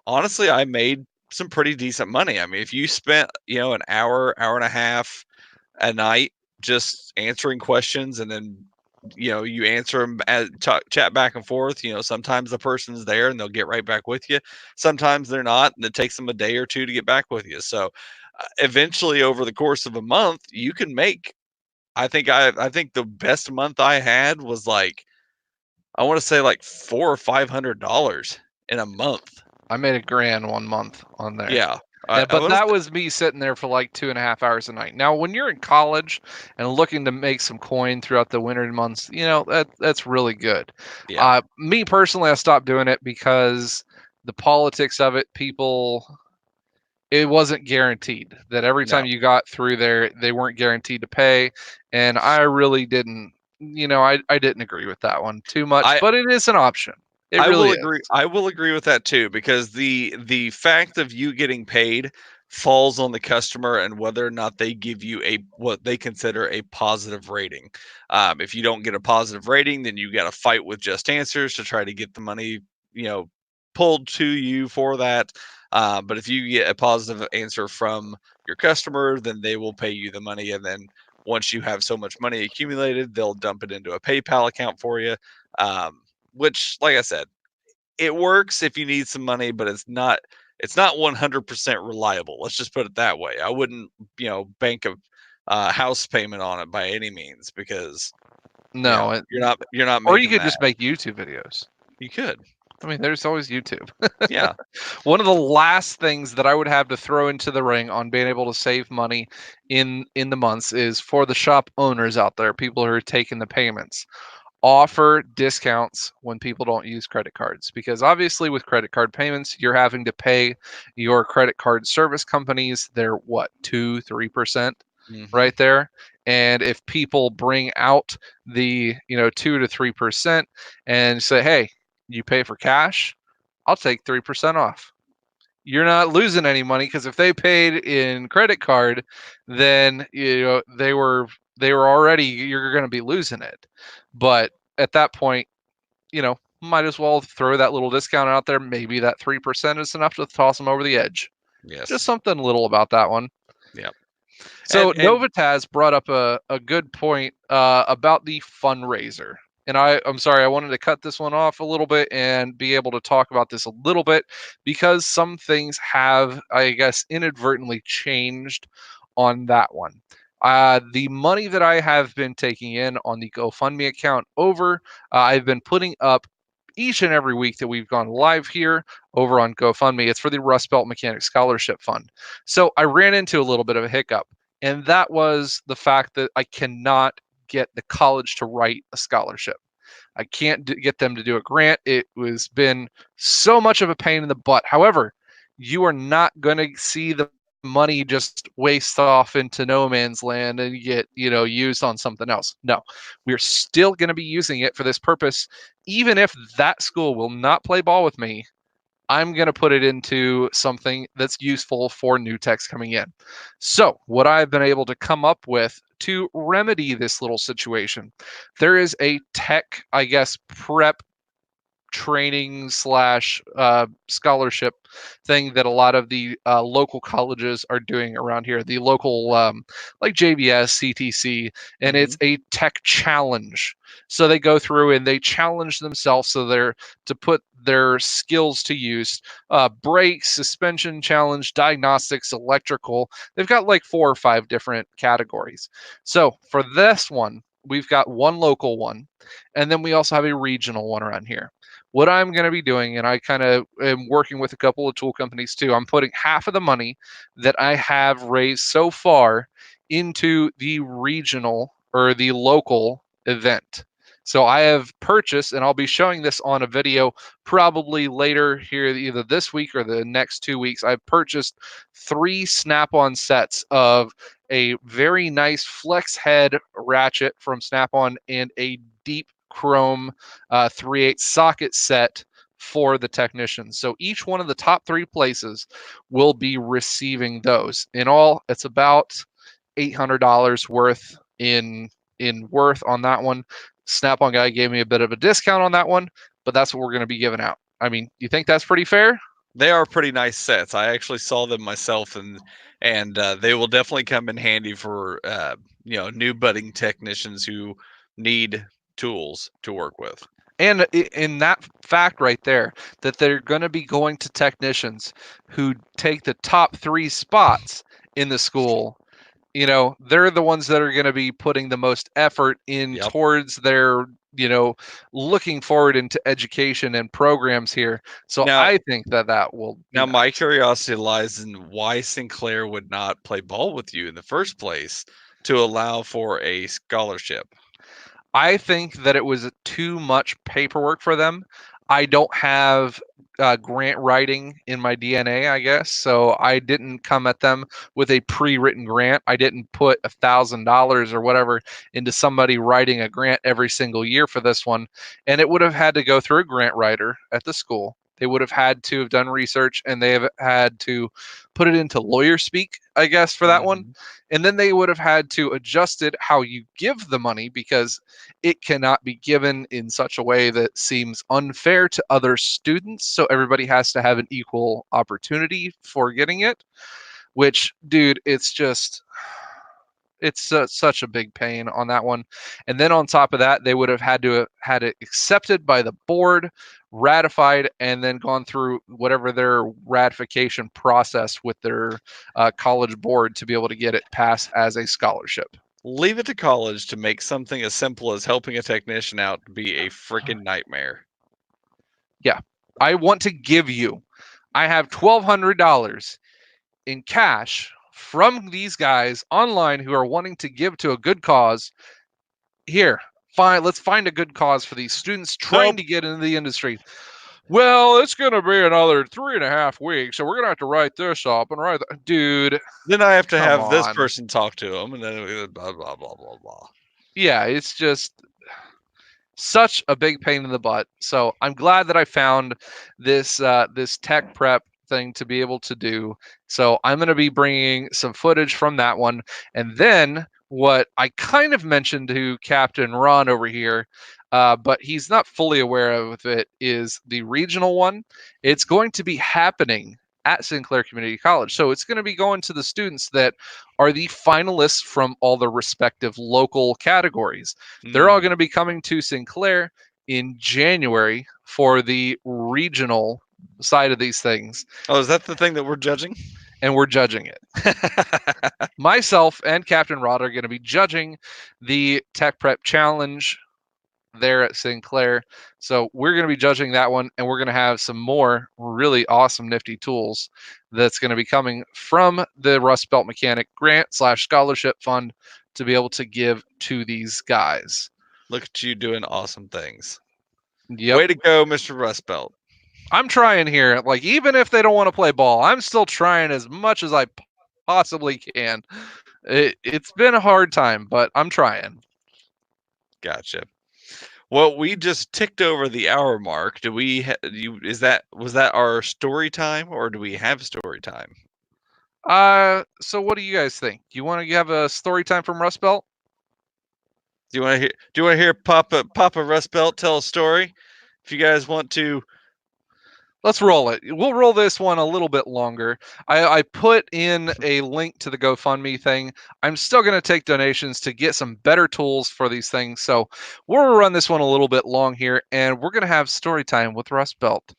honestly, I made some pretty decent money. I mean, if you spent an hour and a half a night just answering questions, and then you answer them as chat back and forth. Sometimes the person's there and they'll get right back with you. Sometimes they're not, and it takes them a day or two to get back with you. So eventually, over the course of a month, you can make. I think the best month I had was like, I want to say like $400 or $500 in a month. I made a grand 1 month on there. Yeah, I But want that to. was me sitting there for like 2.5 hours a night. Now, when you're in college and looking to make some coin throughout the winter months, that's really good. Yeah, Me personally, I stopped doing it because the politics of it, it wasn't guaranteed that every no, time you got through there, they weren't guaranteed to pay. And I really didn't, I didn't agree with that one too much, I but it is an option. It I really will agree. is. I will agree with that too, because the fact of you getting paid falls on the customer and whether or not they give you a what they consider a positive rating. If you don't get a positive rating, then you got to fight with Just Answers to try to get the money you know pulled to you for that. But if you get a positive answer from your customer, then they will pay you the money, and then once you have so much money accumulated, they'll dump it into a PayPal account for you. Um, which, like I said, it works if you need some money, but it's not 100% reliable. Let's just put it that way. I wouldn't, bank a house payment on it by any means, because No, you're not or you making could that. just make YouTube videos. You could. I mean, there's always YouTube. Yeah. One of the last things that I would have to throw into the ring on being able to save money in the months is for the shop owners out there, people who are taking the payments. Offer discounts when people don't use credit cards, because obviously with credit card payments you're having to pay your credit card service companies their what 2-3% Hmm. right there. And if people bring out the 2 to 3% and say, hey, you pay for cash, I'll take 3% off. You're not losing any money, because if they paid in credit card, then they were already, you're going to be losing it. But at that point, might as well throw that little discount out there. Maybe that 3% is enough to toss them over the edge. Just Yes. something little about that one. Yeah. So And Novotaz brought up a good point about the fundraiser. And I'm sorry, I wanted to cut this one off a little bit and be able to talk about this a little bit, because some things have, I guess, inadvertently changed on that one. The money that I have been taking in on the GoFundMe account I've been putting up each and every week that we've gone live here over on GoFundMe. It's for the Rustbelt Mechanic Scholarship Fund. So I ran into a little bit of a hiccup, and that was the fact that I cannot get the college to write a scholarship. I can't get them to do a grant. It was been so much of a pain in the butt. However, you are not going to see the money just wastes off into no man's land and get, used on something else. No, we're still going to be using it for this purpose. Even if that school will not play ball with me, I'm going to put it into something that's useful for new techs coming in. So, what I've been able to come up with to remedy this little situation, there is a tech, I guess, prep training slash scholarship thing that a lot of the local colleges are doing around here. The local, like JBS, CTC, and Hmm. it's a tech challenge. So they go through and they challenge themselves so they're to put their skills to use. Brake, suspension challenge, diagnostics, electrical. They've got like 4 or 5 different categories. So for this one, we've got one local one, and then we also have a regional one around here. What I'm going to be doing, and I kind of am working with a couple of tool companies too, I'm putting half of the money that I have raised so far into the regional or the local event. So I have purchased, and I'll be showing this on a video probably later here, either this week or the next 2 weeks. I've purchased 3 Snap on sets of a very nice flex head ratchet from Snap on and a deep chrome 3/8 socket set for the technicians. So each one of the top 3 places will be receiving those. In all, it's about $800 worth in worth on that one. Snap-on guy gave me a bit of a discount on that one, but that's what we're going to be giving out. I mean, you think that's pretty fair? They are pretty nice sets. I actually saw them myself, and they will definitely come in handy for new budding technicians who need tools to work with. And in that fact right there, that they're going to be going to technicians who take the top 3 spots in the school, they're the ones that are going to be putting the most effort in Yep. towards their, looking forward into education and programs here. So Now, I think that that will be now my nice. curiosity lies in why Sinclair would not play ball with you in the first place to allow for a scholarship. I think that it was too much paperwork for them. I don't have grant writing in my DNA, I guess. So I didn't come at them with a pre-written grant. I didn't put $1,000 or whatever into somebody writing a grant every single year for this one. And it would have had to go through a grant writer at the school. They would have had to have done research and they have had to put it into lawyer speak, I guess, for that one. Mhm. And then they would have had to adjust it how you give the money because it cannot be given in such a way that seems unfair to other students. So everybody has to have an equal opportunity for getting it, which, dude, it's such a big pain on that one. And then on top of that, they would have had to have had it accepted by the board, ratified, and then gone through whatever their ratification process with their college board to be able to get it passed as a scholarship. Leave it to college to make something as simple as helping a technician out be a freaking nightmare. Yeah. I want to give you, I have $1,200 in cash from these guys online who are wanting to give to a good cause. Here, fine, let's find a good cause for these students trying Nope. to get into the industry. Well, it's going to be another 3.5 weeks, so we're going to have to write this up and write that. Dude, Then I have to come have this on. person talk to him, and then blah blah blah blah blah. Yeah, it's just such a big pain in the butt. So I'm glad that I found this tech prep thing to be able to do. So I'm going to be bringing some footage from that one, and then what I kind of mentioned to Captain Ron over here, but he's not fully aware of it, is the regional one. It's going to be happening at Sinclair Community College. So it's going to be going to the students that are the finalists from all the respective local categories. They're all Mm. going to be coming to Sinclair in January for the regional side of these things, Oh, is that the thing that we're judging? and we're judging it. Myself and Captain Rod are going to be judging the Tech Prep Challenge there at Sinclair. So we're going to be judging that one, and we're going to have some more really awesome, nifty tools that's going to be coming from the Rustbelt Mechanic Grant slash Scholarship Fund to be able to give to these guys. Look at you doing awesome things. Yep. Way to go, Mr. I'm trying here. Like, even if they don't want to play ball, I'm still trying as much as I possibly can. It's been a hard time, but I'm trying. Gotcha. Well, we just ticked over the hour mark. Do we? Was that our story time, or do we have story time? So what do you guys think? Do you want to have a story time from Rustbelt? Do you want to hear? Do you want to hear Papa Rustbelt tell a story? If you guys want to, Let's roll it. We'll roll this one a little bit longer. I put in a link to the GoFundMe thing. I'm still going to take donations to get some better tools for these things. So we'll run this one a little bit long here, and we're going to have story time with Rustbelt.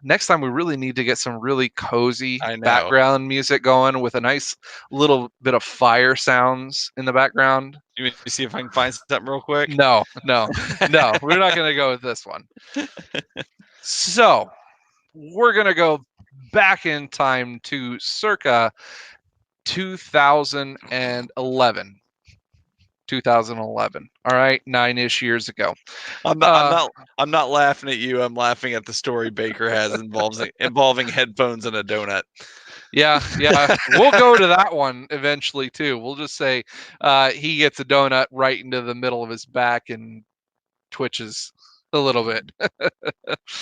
Next time, we really need to get some really cozy I know. background music going with a nice little bit of fire sounds in the background. You want me to see if I can find something real quick? No, no, no. We're not going to go with this one. So we're going to go back in time to circa 2011. 2011. All right, 9-ish years ago. I'm not. I'm not. I'm not laughing at you. I'm laughing at the story Baker has involving headphones and a donut. Yeah, we'll go to that one eventually too. We'll just say he gets a donut right into the middle of his back and twitches a little bit.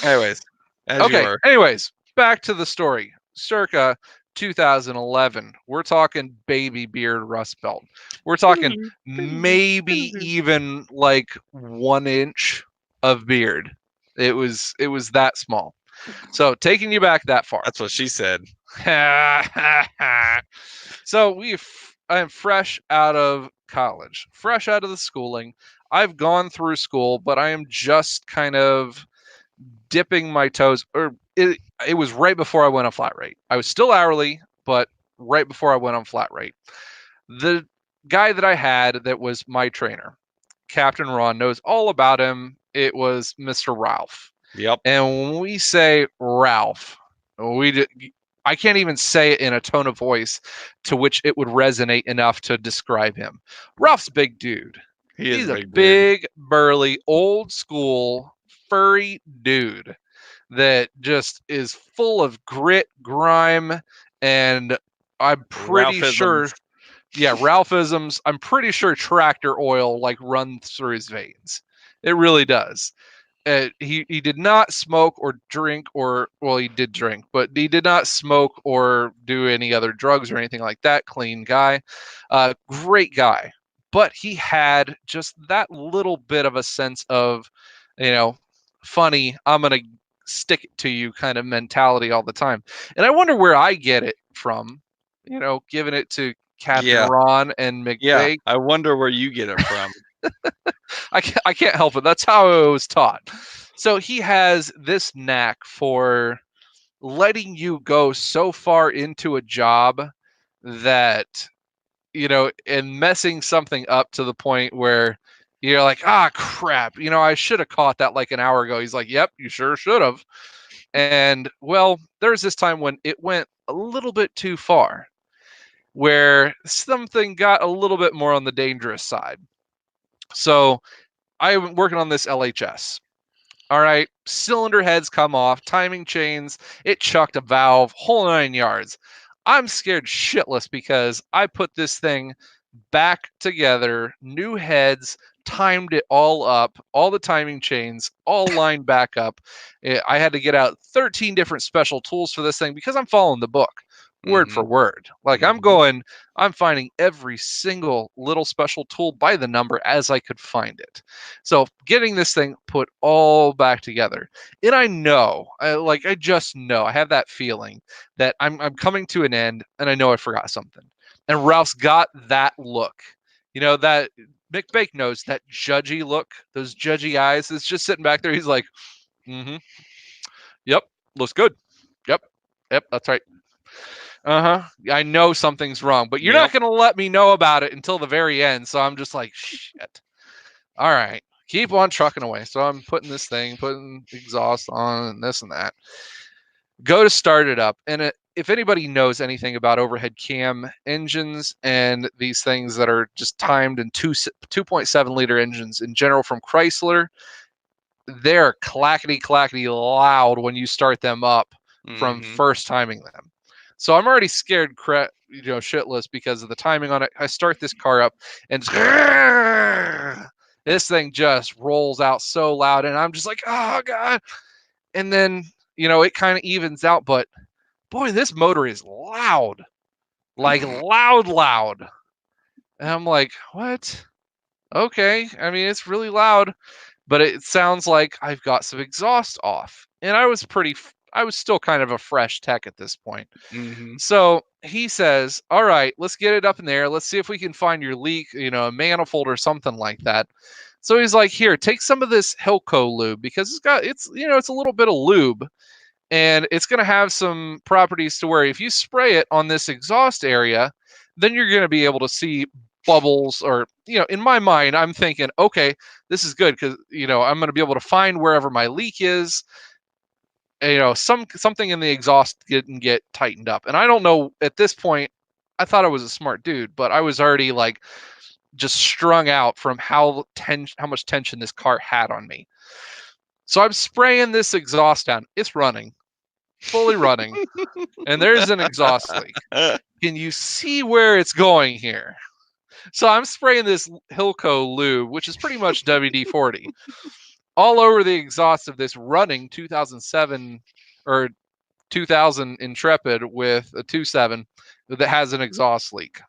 Anyways, as you Okay. were. Anyways, back to the story. Circa 2011. We're talking baby beard Rust Belt. We're talking maybe even like 1 inch of beard. It was that small. So taking you back that far. That's what she said. So I'm fresh out of college, fresh out of the schooling. I've gone through school, but I am just kind of dipping my toes, or it was right before I went on flat rate. I was still hourly, but right before I went on flat rate. The guy that I had that was my trainer, Captain Ron, knows all about him. It was Mr. Ralph. Yep. And when we say Ralph, I can't even say it in a tone of voice to which it would resonate enough to describe him. Ralph's a big dude. He's a a big dude. big, burly, old school, furry dude that just is full of grit, grime, and I'm pretty sure, yeah, Ralphisms. I'm pretty sure tractor oil like runs through his veins. It really does. He did not smoke or drink, or well, he did drink, but he did not smoke or do any other drugs or anything like that. Clean guy, great guy, but he had just that little bit of a sense of, funny. I'm gonna stick it to you kind of mentality all the time, and I wonder where I get it from. Giving it to Captain Ron and McBake. Yeah, I wonder where you get it from. I can't help it. That's how I was taught. So he has this knack for letting you go so far into a job that, and messing something up to the point where you're like, crap, I should have caught that like an hour ago. He's like, yep, you sure should have. And well, there's this time when it went a little bit too far, where something got a little bit more on the dangerous side. So I'm working on this LHS. All right, cylinder heads come off, timing chains, it chucked a valve, whole 9 yards. I'm scared shitless because I put this thing back together, new heads, timed it all up, all the timing chains, all lined back up. I had to get out 13 different special tools for this thing because I'm following the book word for word. Like I'm finding every single little special tool by the number as I could find it. So getting this thing put all back together. And I know, I just know, I have that feeling that I'm coming to an end and I know I forgot something. And Ralph's got that look. That McBake knows that judgy look, those judgy eyes. It's just sitting back there. He's like, yep, looks good. Yep, that's right. I know something's wrong, but you're not going to let me know about it until the very end. So I'm just like, shit. All right, keep on trucking away. So I'm putting exhaust on and this and that. Go to start it up. And if anybody knows anything about overhead cam engines and these things that are just timed in 2.7 liter engines in general from Chrysler, they're clackety loud when you start them up from first timing them. So I'm already scared, shitless because of the timing on it. I start this car up, and this thing just rolls out so loud, and I'm just like, oh god. And then it kind of evens out, but boy, this motor is loud, like loud. And I'm like, what? Okay, I mean it's really loud, but it sounds like I've got some exhaust off. And I was still kind of a fresh tech at this point. Mm-hmm. So he says, all right, let's get it up in there. Let's see if we can find your leak, a manifold or something like that. So he's like, here, take some of this Hilco lube because it's a little bit of lube, and it's going to have some properties to where if you spray it on this exhaust area, then you're going to be able to see bubbles, or in my mind I'm thinking, okay, this is good because I'm going to be able to find wherever my leak is, something in the exhaust didn't get tightened up. And I don't know, at this point I thought I was a smart dude, but I was already like just strung out from how much tension this car had on me. So I'm spraying this exhaust down. It's running, fully running, and there's an exhaust leak. Can you see where it's going here? So I'm spraying this Hilco lube, which is pretty much WD-40, all over the exhaust of this running 2007 or 2000 Intrepid with a 2.7 that has an exhaust leak.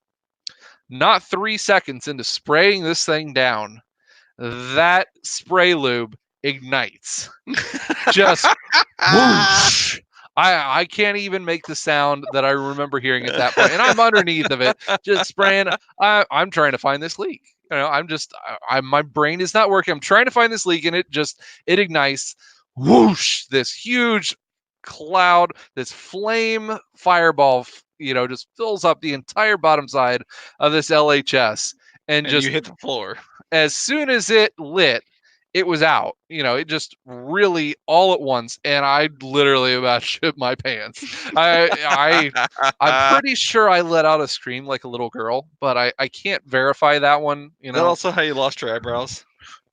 Not 3 seconds into spraying this thing down, that spray lube ignites. Just whoosh. I can't even make the sound that I remember hearing at that point, and I'm underneath of it, just spraying. I'm trying to find this leak. My brain is not working. I'm trying to find this leak, and it ignites. Whoosh! This huge cloud, this flame fireball, just fills up the entire bottom side of this LHS, and And just you hit the floor. as soon as it lit, it was out. It just really all at once, and I literally about shit my pants. I'm pretty sure I let out a scream like a little girl, but I can't verify that one. Is that also how you lost your eyebrows?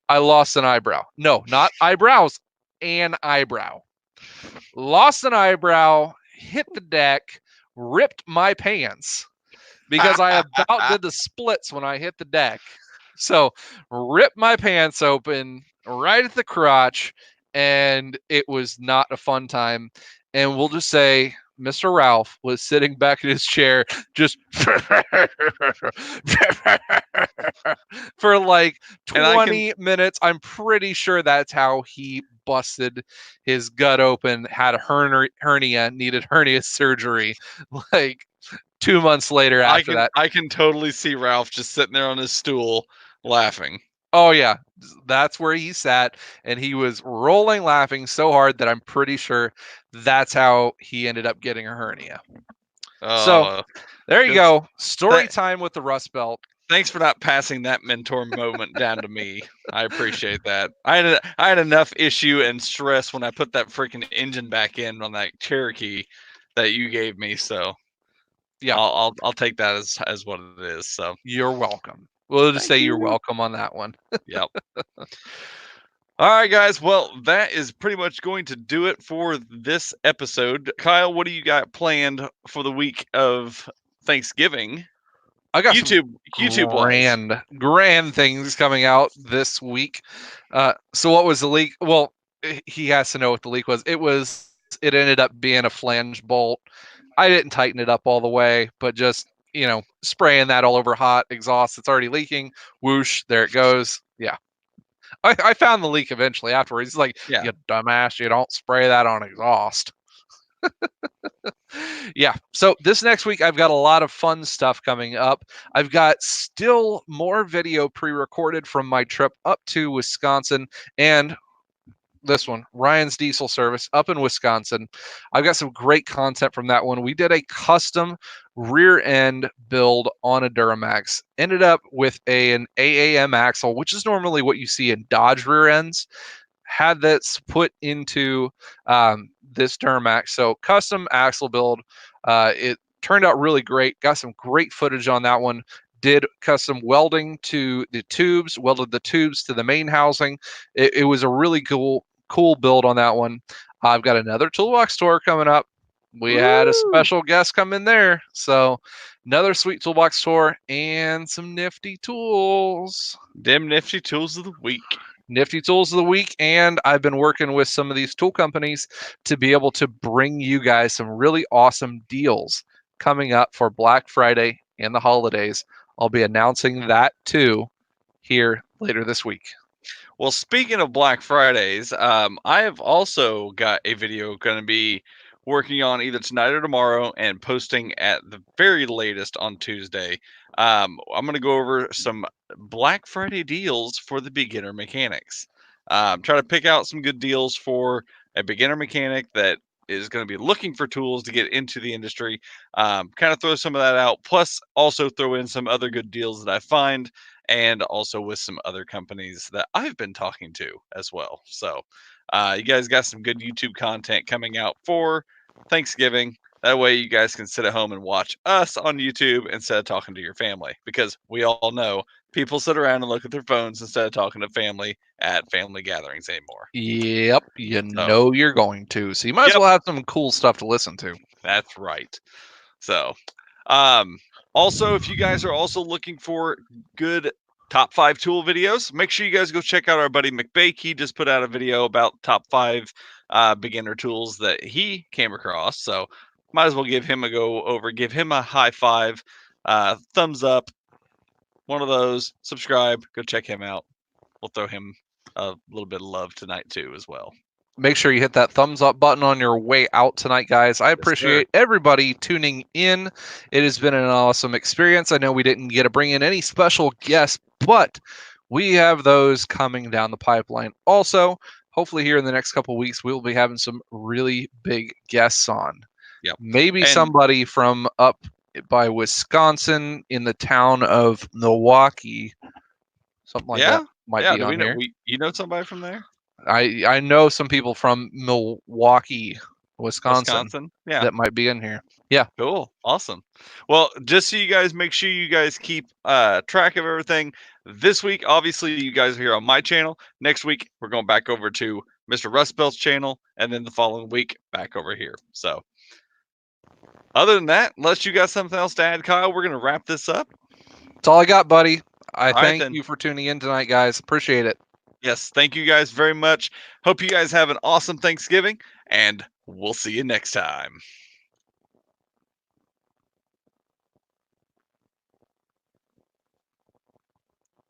I lost an eyebrow. No, not eyebrows, an eyebrow. Lost an eyebrow, hit the deck, ripped my pants because I about did the splits when I hit the deck. So ripped my pants open right at the crotch, and it was not a fun time. And we'll just say Mr. Ralph was sitting back in his chair just for like 20 minutes. I'm pretty sure that's how he busted his gut open, had a hernia, needed hernia surgery. Like 2 months later after that. I can totally see Ralph just sitting there on his stool laughing. Oh yeah, that's where he sat, and he was rolling laughing so hard that I'm pretty sure that's how he ended up getting a hernia. So there you go. Story time with the Rustbelt. Thanks for not passing that mentor moment down to me. I appreciate that. I had enough issue and stress when I put that freaking engine back in on that Cherokee that you gave me. So yeah, I'll take that as what it is. So you're welcome. We'll just say you're welcome on that one. Yep. All right, guys. Well, that is pretty much going to do it for this episode. Kyle, what do you got planned for the week of Thanksgiving? I got YouTube grand things coming out this week. So what was the leak? Well, he has to know what the leak was. It ended up being a flange bolt. I didn't tighten it up all the way, but just spraying that all over hot exhaust. It's already leaking. Whoosh, there it goes. Yeah. I found the leak eventually afterwards. He's like, you dumbass, you don't spray that on exhaust. Yeah. So this next week, I've got a lot of fun stuff coming up. I've got still more video pre-recorded from my trip up to Wisconsin, and this one, Ryan's Diesel Service up in Wisconsin. I've got some great content from that one. We did a custom rear end build on a Duramax. Ended up with an AAM axle, which is normally what you see in Dodge rear ends. Had this put into this Duramax. So custom axle build. It turned out really great. Got some great footage on that one. Did custom welding to the tubes, welded the tubes to the main housing. It was a really cool build on that one. I've got another toolbox tour coming up. We had a Woo! special guest come in there. So another sweet toolbox tour and some nifty tools. Them nifty tools of the week. Nifty tools of the week. And I've been working with some of these tool companies to be able to bring you guys some really awesome deals coming up for Black Friday and the holidays. I'll be announcing that too here later this week. Well, speaking of Black Fridays, I have also got a video going to be working on either tonight or tomorrow and posting at the very latest on Tuesday. I'm going to go over some Black Friday deals for the beginner mechanics. Try to pick out some good deals for a beginner mechanic that is going to be looking for tools to get into the industry. Kind of throw some of that out, plus also throw in some other good deals that I find and also with some other companies that I've been talking to as well. So, you guys got some good YouTube content coming out for Thanksgiving. That way, you guys can sit at home and watch us on YouTube instead of talking to your family, because we all know people sit around and look at their phones instead of talking to family at family gatherings anymore. Yep, you So, know you're going to. So you might as yep, well have some cool stuff to listen to. that's right. So, um, also, if you guys are also looking for good top 5 tool videos, make sure you guys go check out our buddy McBake. He just put out a video about top 5 beginner tools that he came across. So, might as well give him a go over, give him a high five, thumbs up, one of those, subscribe, go check him out. We'll throw him a little bit of love tonight, too, as well. Make sure you hit that thumbs up button on your way out tonight, guys. I Yes, sir. appreciate everybody tuning in. It has been an awesome experience. I know we didn't get to bring in any special guests, but we have those coming down the pipeline. Also, hopefully, here in the next couple of weeks, we'll be having some really big guests on. Yep. Maybe And somebody from up by Wisconsin in the town of Milwaukee, something like that might yeah. be Do we on know? here. You know somebody from there? I know some people from Milwaukee, Wisconsin, Wisconsin? Yeah. that might be in here. Yeah, Cool. Awesome. Well, just so you guys make sure you guys keep track of everything. This week, obviously, you guys are here on my channel. Next week, we're going back over to Mr. Rustbelt's channel, and then the following week, back over here. So, other than that, unless you got something else to add, Kyle, we're going to wrap this up. that's all I got, buddy. I All right, thank then. you for tuning in tonight, guys. Appreciate it. Yes, thank you guys very much. Hope you guys have an awesome Thanksgiving, and we'll see you next time.